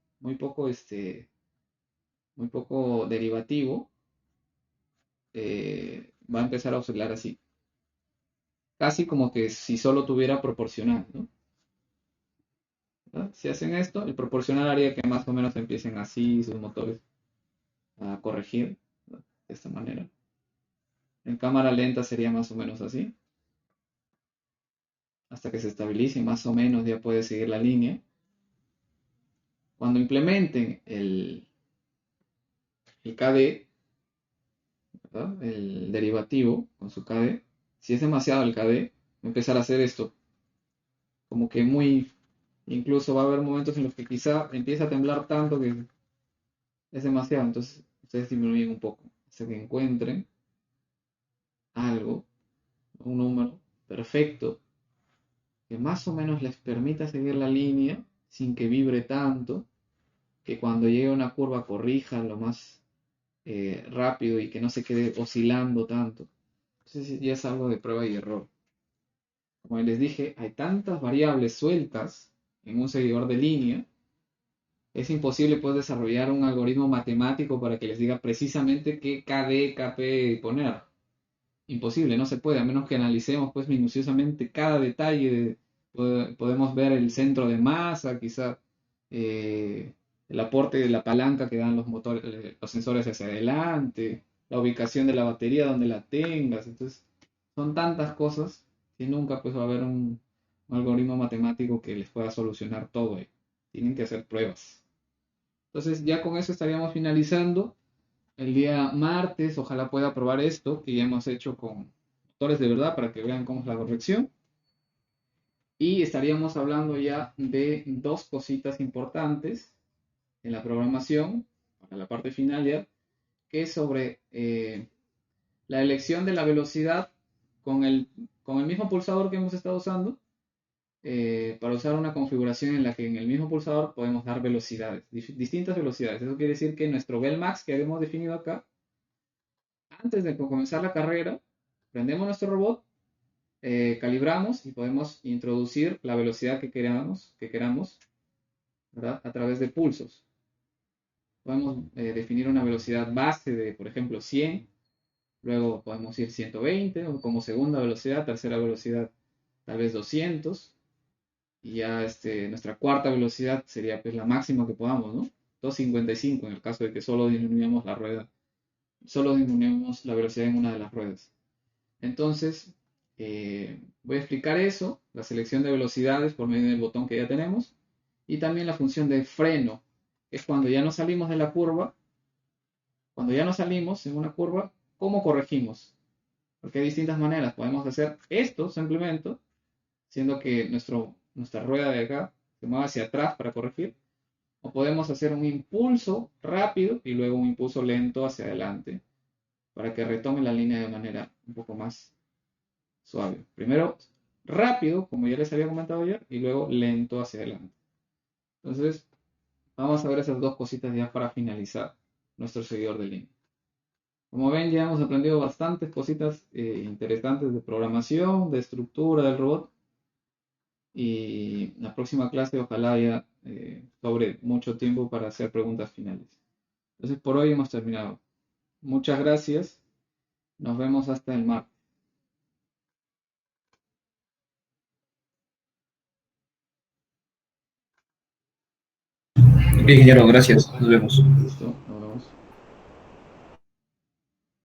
derivativo, va a empezar a oscilar así, casi como que si solo tuviera proporcional, ¿no? ¿Verdad? Si hacen esto, el proporcional haría que más o menos empiecen así sus motores a corregir, ¿no? De esta manera. En cámara lenta sería más o menos así, hasta que se estabilice, más o menos ya puede seguir la línea. Cuando implementen el KD, ¿verdad? El derivativo con su KD, si es demasiado el KD, va a empezar a hacer esto, como que muy, incluso va a haber momentos en los que quizá empieza a temblar tanto que es demasiado, entonces ustedes disminuyen un poco, hasta que encuentren algo, un número perfecto, que más o menos les permita seguir la línea sin que vibre tanto, que cuando llegue a una curva corrija lo más rápido y que no se quede oscilando tanto. Entonces ya es algo de prueba y error. Como les dije, hay tantas variables sueltas en un seguidor de línea, es imposible pues desarrollar un algoritmo matemático para que les diga precisamente qué KD, KP poner. Imposible, no se puede, a menos que analicemos pues minuciosamente cada detalle. Podemos ver el centro de masa, quizá el aporte de la palanca que dan los motores, los sensores hacia adelante, la ubicación de la batería donde la tengas. Entonces, son tantas cosas que nunca pues va a haber un algoritmo matemático que les pueda solucionar todo ahí. Tienen que hacer pruebas. Entonces, ya con eso estaríamos finalizando. El día martes, ojalá pueda probar esto que ya hemos hecho con motores de verdad para que vean cómo es la corrección. Y estaríamos hablando ya de dos cositas importantes en la programación, para la parte final ya, que es sobre la elección de la velocidad con con el mismo pulsador que hemos estado usando, para usar una configuración en la que en el mismo pulsador podemos dar velocidades, distintas velocidades. Eso quiere decir que nuestro Velmax que habíamos definido acá, antes de comenzar la carrera, prendemos nuestro robot, calibramos y podemos introducir la velocidad que queramos, ¿verdad? A través de pulsos. Podemos definir una velocidad base de, por ejemplo, 100, luego podemos ir 120, o como segunda velocidad, tercera velocidad, tal vez 200, y ya nuestra cuarta velocidad sería pues la máxima que podamos, ¿no? 255 en el caso de que solo disminuyamos la rueda, solo disminuyamos la velocidad en una de las ruedas. Entonces, voy a explicar eso, la selección de velocidades por medio del botón que ya tenemos, y también la función de freno, que es cuando ya no salimos de la curva, cuando ya no salimos en una curva, ¿cómo corregimos? Porque hay distintas maneras, podemos hacer esto simplemente, siendo que nuestra rueda de acá se mueve hacia atrás para corregir, o podemos hacer un impulso rápido y luego un impulso lento hacia adelante, para que retome la línea de manera un poco más suave. Primero rápido, como ya les había comentado ayer, y luego lento hacia adelante. Entonces, vamos a ver esas dos cositas ya para finalizar nuestro seguidor de línea. Como ven, ya hemos aprendido bastantes cositas interesantes de programación, de estructura del robot. Y la próxima clase ojalá haya sobre mucho tiempo para hacer preguntas finales. Entonces, por hoy hemos terminado. Muchas gracias. Nos vemos hasta el martes. Ok, ingeniero, gracias. Nos vemos. Listo.